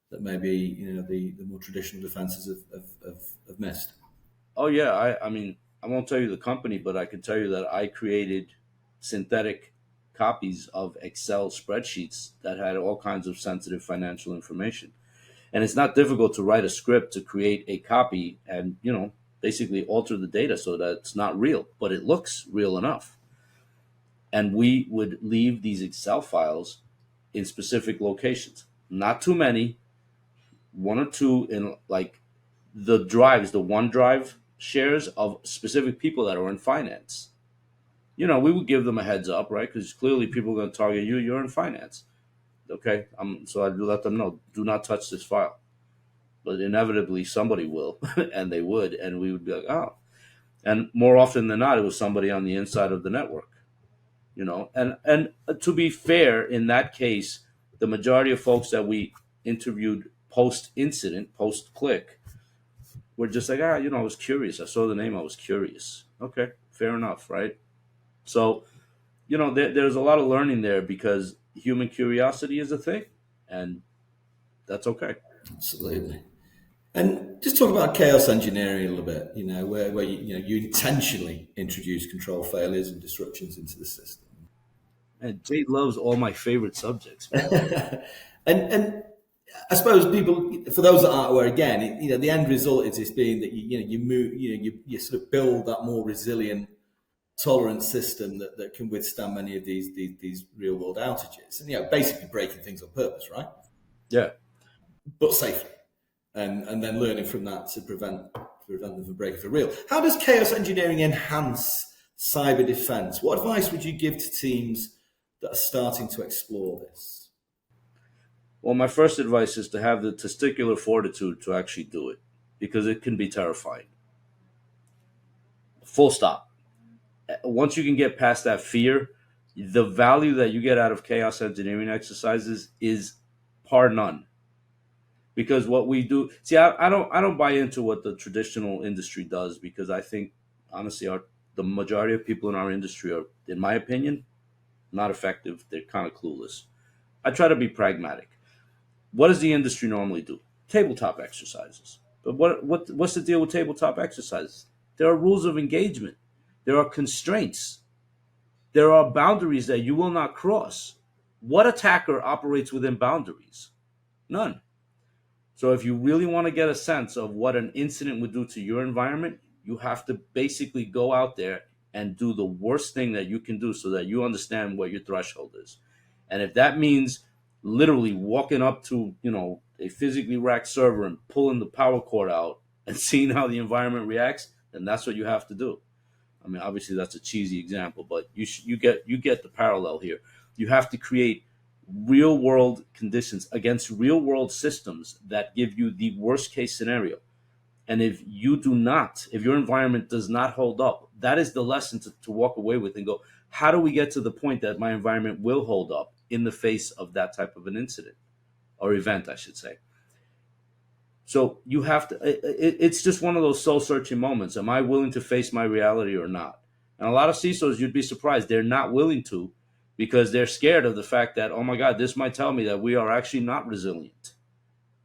that maybe the more traditional defenses have missed? Oh yeah, I mean, I won't tell you the company, but I can tell you that I created synthetic copies of Excel spreadsheets that had all kinds of sensitive financial information. And it's not difficult to write a script to create a copy and, basically alter the data so that it's not real, but it looks real enough. And we would leave these Excel files in specific locations. Not too many, one or two in like the drives, the OneDrive shares of specific people that are in finance. We would give them a heads up, right? Because clearly people are going to target you. You're in finance. Okay. So I'd let them know, do not touch this file. But inevitably somebody will, and they would, and we would be like, oh. And more often than not, it was somebody on the inside of the network. And to be fair, in that case, the majority of folks that we interviewed post incident, post click, were just like, I was curious. I saw the name, I was curious. Okay, fair enough, right? So, there's a lot of learning there because human curiosity is a thing, and that's okay. Absolutely. And just talk about chaos engineering a little bit, where you intentionally introduce control failures and disruptions into the system. And Jay loves all my favorite subjects. and I suppose people, for those that aren't aware, again, the end result is this being that you move, you sort of build that more resilient, tolerant system that can withstand many of these real world outages, and basically breaking things on purpose, right? Yeah, but safely, and then learning from that to prevent them from breaking for real. How does chaos engineering enhance cyber defense? What advice would you give to teams that are starting to explore this? Well, my first advice is to have the testicular fortitude to actually do it, because it can be terrifying. Full stop. Once you can get past that fear, the value that you get out of chaos engineering exercises is par none. Because what we do, see, I don't buy into what the traditional industry does, because I think honestly, the majority of people in our industry are, in my opinion, not effective. They're kind of clueless. I try to be pragmatic. What does the industry normally do? Tabletop exercises. But what's the deal with tabletop exercises? There are rules of engagement. There are constraints. There are boundaries that you will not cross. What attacker operates within boundaries? None. So if you really want to get a sense of what an incident would do to your environment, you have to basically go out there and do the worst thing that you can do so that you understand what your threshold is. And if that means literally walking up to, a physically racked server and pulling the power cord out and seeing how the environment reacts, then that's what you have to do. I mean, obviously that's a cheesy example, but you get the parallel here. You have to create real world conditions against real world systems that give you the worst case scenario. And if your environment does not hold up, that is the lesson to walk away with and go, how do we get to the point that my environment will hold up in the face of that type of an incident or event, I should say. So you have to, it's just one of those soul searching moments. Am I willing to face my reality or not? And a lot of CISOs, you'd be surprised, they're not willing to, because they're scared of the fact that, oh my God, this might tell me that we are actually not resilient,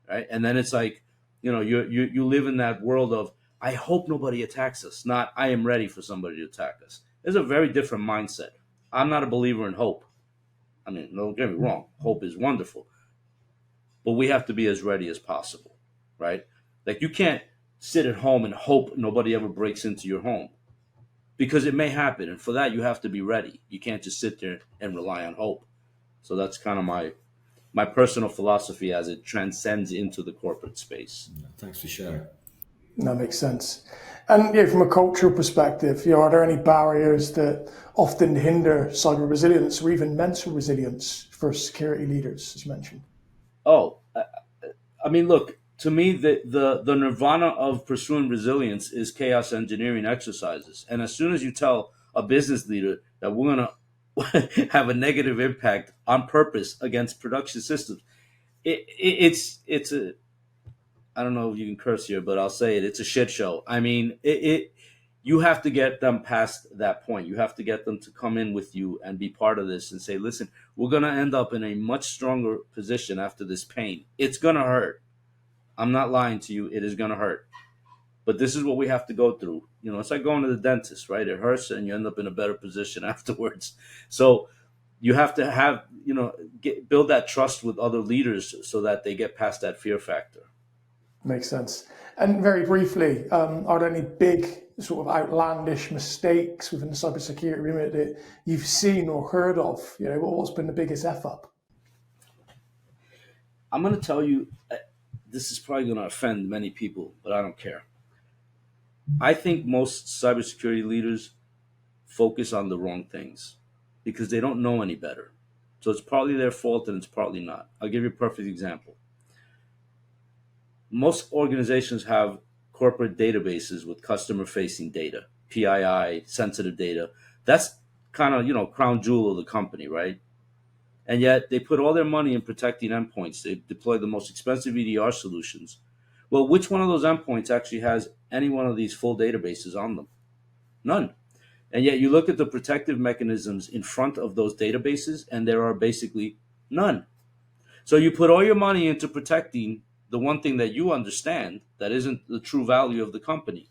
right? And then it's like, you live in that world of, I hope nobody attacks us, not I am ready for somebody to attack us. There's a very different mindset. I'm not a believer in hope. I mean, don't get me wrong, hope is wonderful, but we have to be as ready as possible, right? Like, you can't sit at home and hope nobody ever breaks into your home, because it may happen. And for that, you have to be ready. You can't just sit there and rely on hope. So that's kind of my personal philosophy as it transcends into the corporate space. Thanks for sharing. That makes sense. And from a cultural perspective, are there any barriers that often hinder cyber resilience or even mental resilience for security leaders, as mentioned? Oh, I mean, look, to me, the nirvana of pursuing resilience is chaos engineering exercises. And as soon as you tell a business leader that we're going to have a negative impact on purpose against production systems, it's a, I don't know if you can curse here, but I'll say it. It's a shit show. I mean, you have to get them past that point. You have to get them to come in with you and be part of this and say, listen, we're going to end up in a much stronger position after this pain. It's going to hurt. I'm not lying to you. It is going to hurt. But this is what we have to go through. It's like going to the dentist, right? It hurts and you end up in a better position afterwards. So you have to have, build that trust with other leaders so that they get past that fear factor. Makes sense. And very briefly, are there any big sort of outlandish mistakes within the cybersecurity remit that you've seen or heard of? What's been the biggest F up? I'm going to tell you, this is probably going to offend many people, but I don't care. I think most cybersecurity leaders focus on the wrong things because they don't know any better. So it's partly their fault and it's partly not. I'll give you a perfect example. Most organizations have corporate databases with customer-facing data, PII, sensitive data. That's kind of, crown jewel of the company, right? And yet they put all their money in protecting endpoints. They deploy the most expensive EDR solutions. Well, which one of those endpoints actually has any one of these full databases on them? None. And yet you look at the protective mechanisms in front of those databases, and there are basically none. So you put all your money into protecting the one thing that you understand that isn't the true value of the company.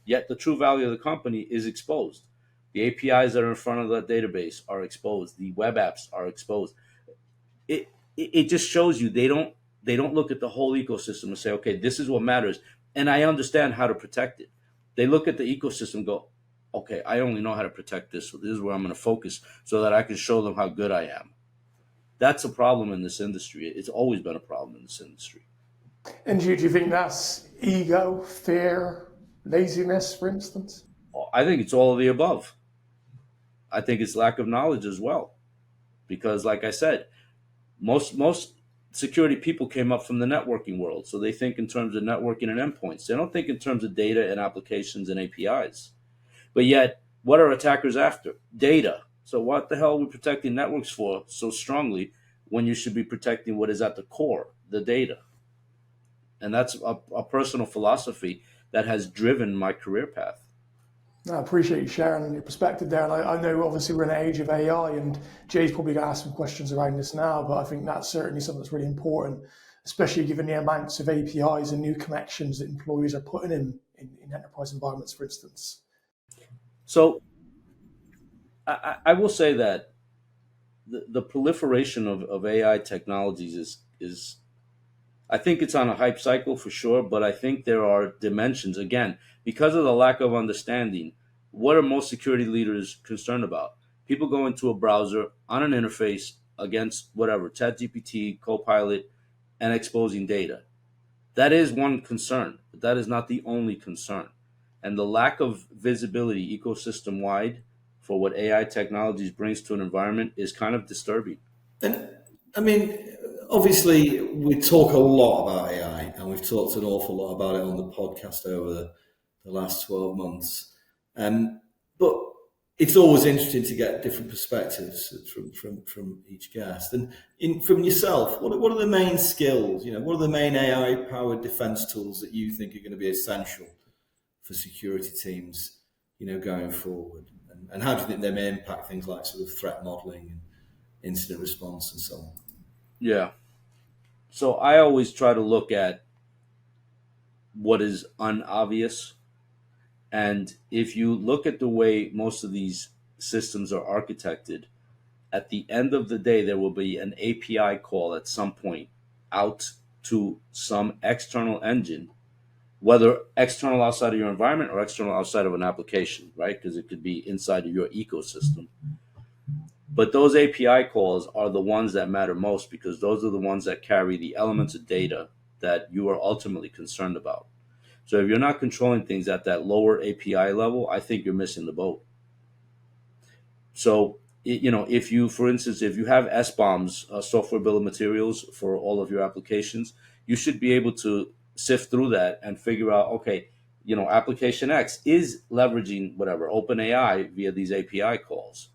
Yet the true value of the company is exposed. The APIs that are in front of that database are exposed. The web apps are exposed. It just shows you they don't look at the whole ecosystem and say, okay, this is what matters, and I understand how to protect it. They look at the ecosystem and go, okay, I only know how to protect this, so this is where I'm going to focus so that I can show them how good I am. That's a problem in this industry. It's always been a problem in this industry. And do you think that's ego, fear, laziness, for instance? I think it's all of the above. I think it's lack of knowledge as well. Because like I said, most security people came up from the networking world. So they think in terms of networking and endpoints. They don't think in terms of data and applications and APIs. But yet, what are attackers after? Data. So what the hell are we protecting networks for so strongly when you should be protecting what is at the core, the data? And that's a personal philosophy that has driven my career path. I appreciate you sharing your perspective there. And I know obviously we're in an age of AI, and Jay's probably going to ask some questions around this now, but I think that's certainly something that's really important, especially given the amounts of APIs and new connections that employees are putting in enterprise environments, for instance. So I will say that the proliferation of AI technologies is I think it's on a hype cycle for sure, but I think there are dimensions, again, because of the lack of understanding. What are most security leaders concerned about? People go into a browser on an interface against whatever, ChatGPT, Copilot, and exposing data. That is one concern, but that is not the only concern. And the lack of visibility ecosystem wide for what AI technologies brings to an environment is kind of disturbing. And I mean, obviously, we talk a lot about AI, and we've talked an awful lot about it on the podcast over the last 12 months. But it's always interesting to get different perspectives from each guest. And from yourself, what are the main skills? What are the main AI-powered defense tools that you think are going to be essential for security teams, going forward? And how do you think they may impact things like sort of threat modeling and incident response and so on? Yeah. So I always try to look at what is unobvious. And if you look at the way most of these systems are architected, at the end of the day, there will be an API call at some point out to some external engine, whether external outside of your environment or external outside of an application, right? Because it could be inside of your ecosystem. But those API calls are the ones that matter most, because those are the ones that carry the elements of data that you are ultimately concerned about. So if you're not controlling things at that lower API level, I think you're missing the boat. So, if you, for instance, if you have SBOMs, software bill of materials for all of your applications, you should be able to sift through that and figure out, okay, application X is leveraging whatever, OpenAI via these API calls.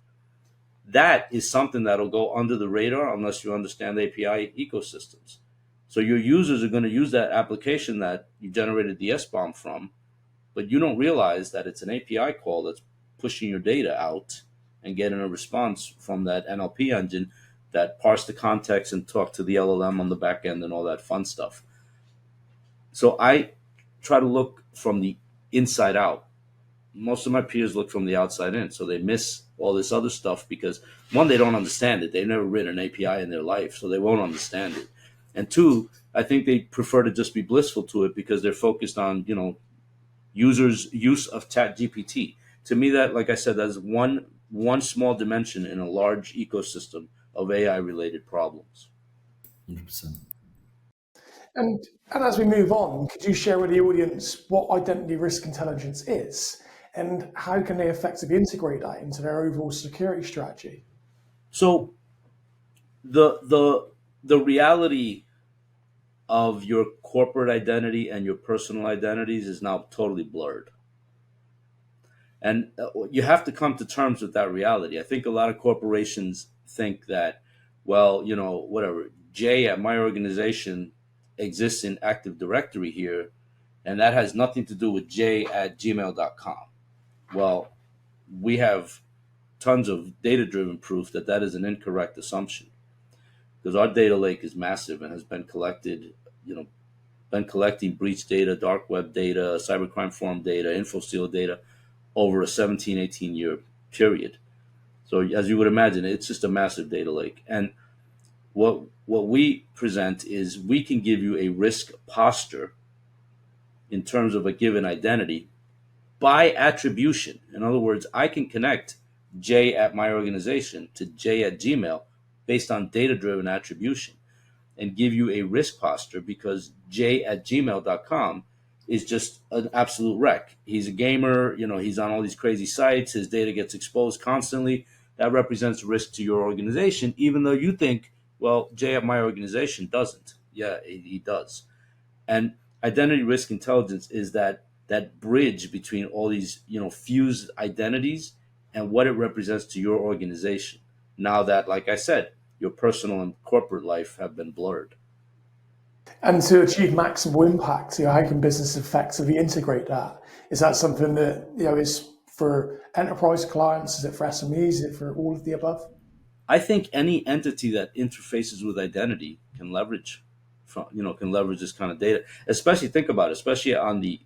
That is something that'll go under the radar unless you understand API ecosystems. So your users are going to use that application that you generated the SBOM from, but you don't realize that it's an API call that's pushing your data out and getting a response from that NLP engine that parse the context and talk to the LLM on the back end and all that fun stuff. So I try to look from the inside out. Most of my peers look from the outside in, so they miss all this other stuff because, one, they don't understand it. They've never written an API in their life, so they won't understand it. And two, I think they prefer to just be blissful to it because they're focused on, users' use of ChatGPT. To me, that, like I said, that's one small dimension in a large ecosystem of AI-related problems. 100%. And as we move on, could you share with the audience what identity risk intelligence is and how can they effectively integrate that into their overall security strategy? So the reality of your corporate identity and your personal identities is now totally blurred. And you have to come to terms with that reality. I think a lot of corporations think that, well, whatever, J at my organization exists in Active Directory here, and that has nothing to do with J at gmail.com. Well, we have tons of data-driven proof that that is an incorrect assumption, because our data lake is massive and has been collecting breach data, dark web data, cybercrime forum data, InfoSeal data over a 17, 18 year period. So as you would imagine, it's just a massive data lake. And what we present is we can give you a risk posture in terms of a given identity by attribution. In other words, I can connect J at my organization to J at Gmail based on data-driven attribution and give you a risk posture, because J at gmail.com is just an absolute wreck. He's a gamer, he's on all these crazy sites, his data gets exposed constantly. That represents risk to your organization, even though you think, well, J at my organization doesn't. Yeah, he does. And identity risk intelligence is that bridge between all these, fused identities and what it represents to your organization. Now that, like I said, your personal and corporate life have been blurred. And to achieve maximal impact, how can business effectively integrate that? Is that something that is for enterprise clients? Is it for SMEs? Is it for all of the above? I think any entity that interfaces with identity can leverage this kind of data. Especially, think about it, especially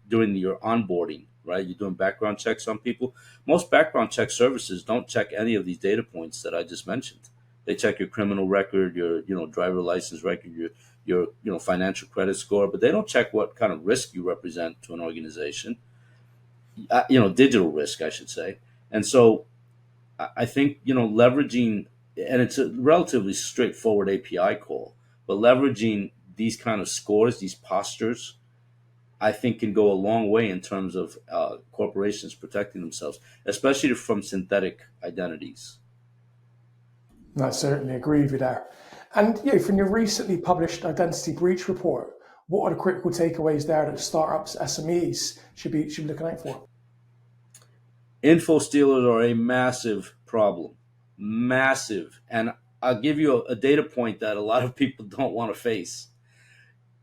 during your onboarding, right? You're doing background checks on people. Most background check services don't check any of these data points that I just mentioned. They check your criminal record, your driver license record, your financial credit score, but they don't check what kind of risk you represent to an organization. Digital risk, I should say. And so I think leveraging, and it's a relatively straightforward API call, but leveraging these kind of scores, these postures, I think can go a long way in terms of corporations protecting themselves, especially from synthetic identities. I certainly agree with you there. And from your recently published identity breach report, what are the critical takeaways there that startups, SMEs should be looking out for? Info stealers are a massive problem, massive. And I'll give you a data point that a lot of people don't want to face.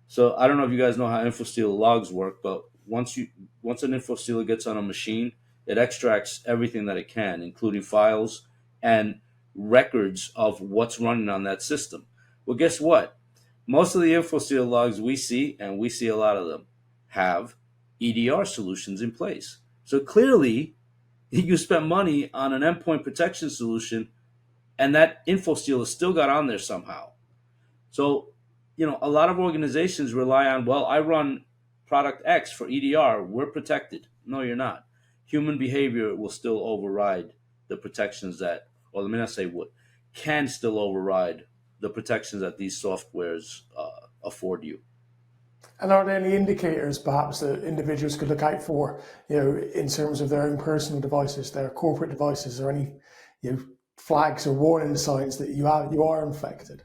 So I don't know if you guys know how info stealer logs work, but once an info stealer gets on a machine, it extracts everything that it can, including files and records of what's running on that system. Well, guess what? Most of the info stealer logs we see, and we see a lot of them, have EDR solutions in place. So clearly, you spent money on an endpoint protection solution, and that info stealer still got on there somehow. So, a lot of organizations rely on, well, I run product X for EDR, we're protected. No, you're not. Human behavior will still override the protections that, or let me not say would, can still override the protections that these softwares afford you. And are there any indicators perhaps that individuals could look out for, in terms of their own personal devices, their corporate devices, or any, flags or warning signs that you are infected?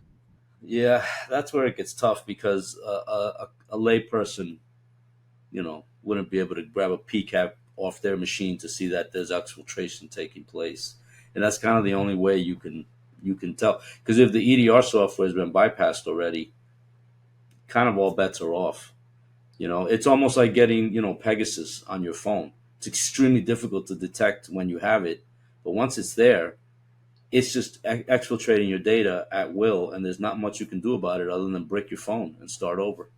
Yeah, that's where it gets tough, because a layperson, wouldn't be able to grab a PCAP off their machine to see that there's exfiltration taking place. And that's kind of the only way you can tell. Because if the EDR software has been bypassed already, kind of all bets are off. It's almost like getting, Pegasus on your phone. It's extremely difficult to detect when you have it, but once it's there, it's just exfiltrating your data at will, and there's not much you can do about it other than break your phone and start over.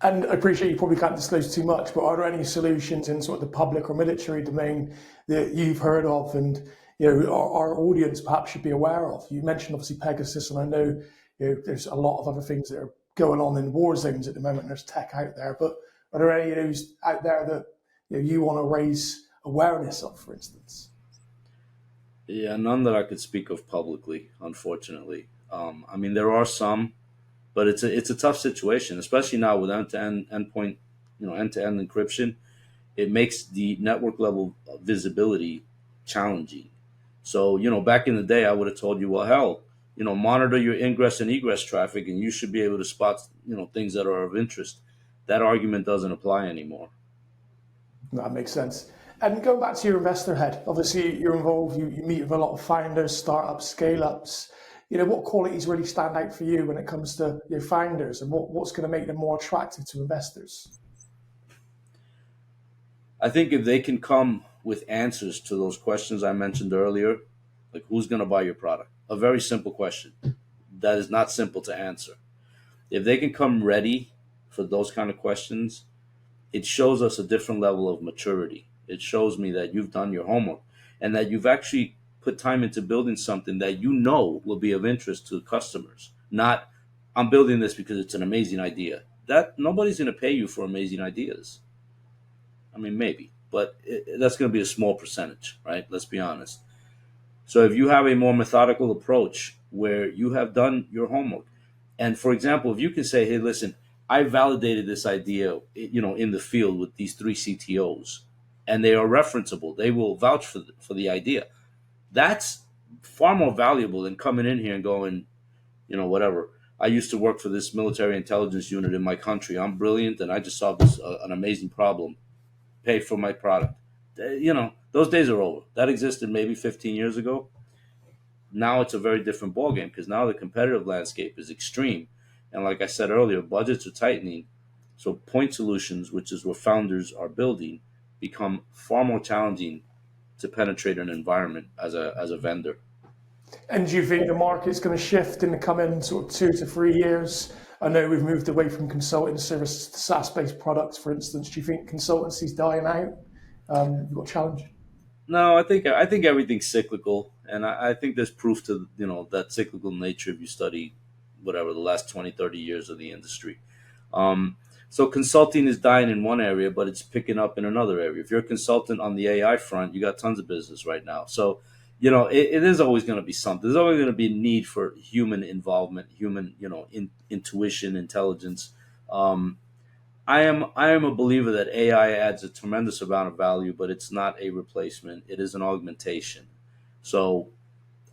And I appreciate you probably can't disclose too much, but are there any solutions in sort of the public or military domain that you've heard of and our audience perhaps should be aware of? You mentioned obviously Pegasus, and I know there's a lot of other things that are going on in war zones at the moment. There's tech out there, but are there any of those out there that you want to raise awareness of, for instance? Yeah, none that I could speak of publicly, unfortunately. I mean, there are some, but it's a tough situation, especially now with end-to-end endpoint, end-to-end encryption. It makes the network level visibility challenging. So, back in the day, I would have told you, well, hell, monitor your ingress and egress traffic, and you should be able to spot, things that are of interest. That argument doesn't apply anymore. That makes sense. And going back to your investor head, obviously you're involved, you meet with a lot of founders, startups, scale-ups. What qualities really stand out for you when it comes to your founders, and what's going to make them more attractive to investors? I think if they can come with answers to those questions I mentioned earlier, like who's going to buy your product? A very simple question that is not simple to answer. If they can come ready for those kind of questions, it shows us a different level of maturity. It shows me that you've done your homework and that you've actually put time into building something that you know will be of interest to customers. Not, I'm building this because it's an amazing idea. That nobody's going to pay you for amazing ideas. I mean, maybe, but that's going to be a small percentage, right? Let's be honest. So if you have a more methodical approach where you have done your homework, and for example, if you can say, hey, listen, I validated this idea, in the field with these 3 CTOs, and they are referenceable, they will vouch for the idea. That's far more valuable than coming in here and going, whatever. I used to work for this military intelligence unit in my country. I'm brilliant, and I just solved an amazing problem. Pay for my product. Those days are over. That existed maybe 15 years ago. Now it's a very different ballgame because now the competitive landscape is extreme. And like I said earlier, budgets are tightening. So point solutions, which is what founders are building, become far more challenging to penetrate an environment as a vendor. And do you think the market's going to shift in the coming sort of 2 to 3 years? I know we've moved away from consulting services to SaaS-based products, for instance. Do you think consultancy's dying out? You've got a challenge? No, I think everything's cyclical, and I think there's proof to that cyclical nature if you study whatever the last 20, 30 years of the industry. So consulting is dying in one area, but it's picking up in another area. If you're a consultant on the AI front, you got tons of business right now. So it is always going to be something. There's always going to be a need for human involvement, human intuition, intelligence. I am a believer that AI adds a tremendous amount of value, but it's not a replacement. It is an augmentation. So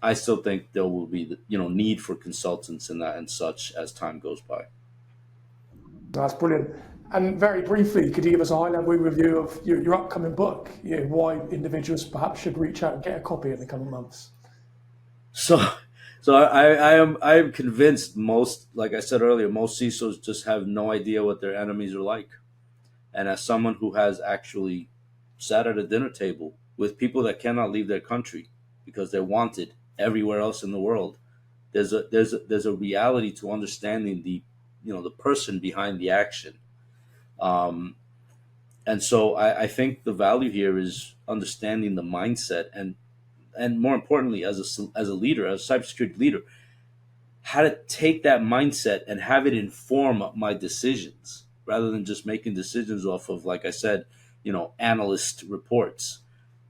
I still think there will be need for consultants and such as time goes by. That's brilliant. And very briefly, could you give us a high-level review of your upcoming book? Why individuals perhaps should reach out and get a copy in the coming months? So I am convinced like I said earlier, most CISOs just have no idea what their enemies are like. And as someone who has actually sat at a dinner table with people that cannot leave their country because they're wanted everywhere else in the world, there's a reality to understanding the person behind the action. And so I think the value here is understanding the mindset and more importantly, as a leader, as a cybersecurity leader, how to take that mindset and have it inform my decisions rather than just making decisions off of, like I said, analyst reports.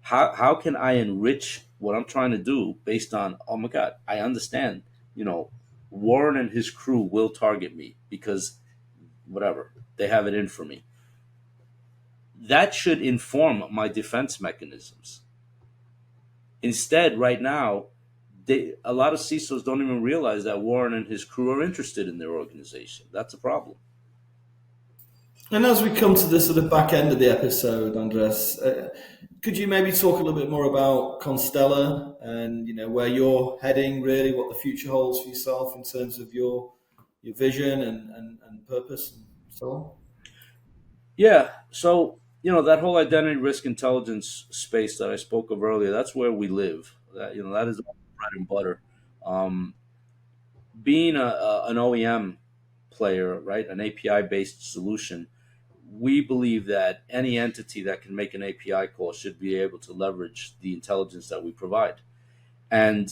How can I enrich what I'm trying to do based on, oh my God, I understand, Warren and his crew will target me because whatever, they have it in for me. That should inform my defense mechanisms. Instead, right now, a lot of CISOs don't even realize that Warren and his crew are interested in their organization. That's a problem. And as we come to the sort of back end of the episode, Andres, could you maybe talk a little bit more about Constella and where you're heading, really, what the future holds for yourself in terms of your vision and purpose and so on? Yeah. So that whole identity risk intelligence space that I spoke of earlier, that's where we live. That that is bread and butter. Being an OEM player, right, an API based solution, we believe that any entity that can make an API call should be able to leverage the intelligence that we provide. And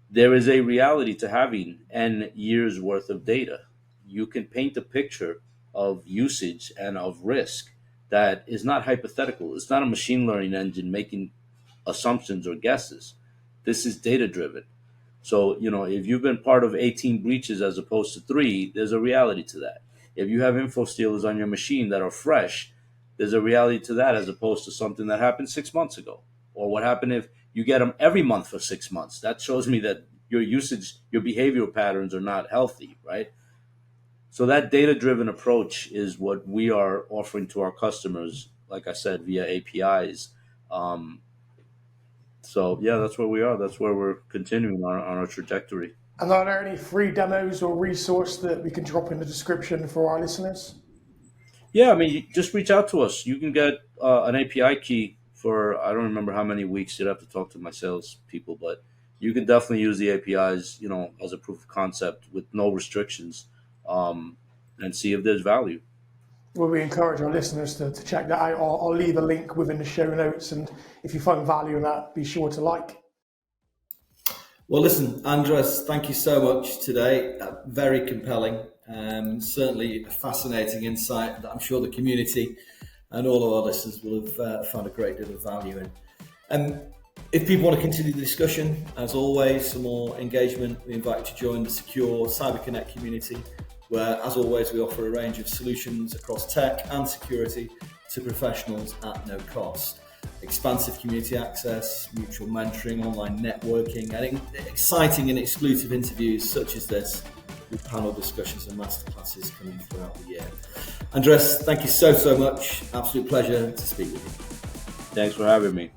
there is a reality to having N years worth of data. You can paint a picture of usage and of risk that is not hypothetical. It's not a machine learning engine making assumptions or guesses. This is data driven. So, if you've been part of 18 breaches as opposed to 3, there's a reality to that. If you have info stealers on your machine that are fresh, there's a reality to that as opposed to something that happened 6 months ago. Or what happened if you get them every month for 6 months? That shows me that your usage, your behavioral patterns are not healthy, right? So that data-driven approach is what we are offering to our customers, like I said, via APIs. So yeah, that's where we are. That's where we're continuing on our trajectory. And are there any free demos or resource that we can drop in the description for our listeners? Yeah, I mean, you just reach out to us. You can get an API key for, I don't remember how many weeks. You'd have to talk to my sales people, but you can definitely use the APIs, as a proof of concept with no restrictions, and see if there's value. Well, we encourage our listeners to check that out. I'll leave a link within the show notes, and if you find value in that, be sure to like. Well, listen, Andres, thank you so much today. Very compelling. Certainly a fascinating insight that I'm sure the community and all of our listeners will have found a great deal of value in. If people want to continue the discussion, as always, some more engagement, we invite you to join the secure CyberConnect community, where, as always, we offer a range of solutions across tech and security to professionals at no cost. Expansive community access, mutual mentoring, online networking, and exciting and exclusive interviews such as this, with panel discussions and masterclasses coming throughout the year. Andres, thank you so much. Absolute pleasure to speak with you. Thanks for having me.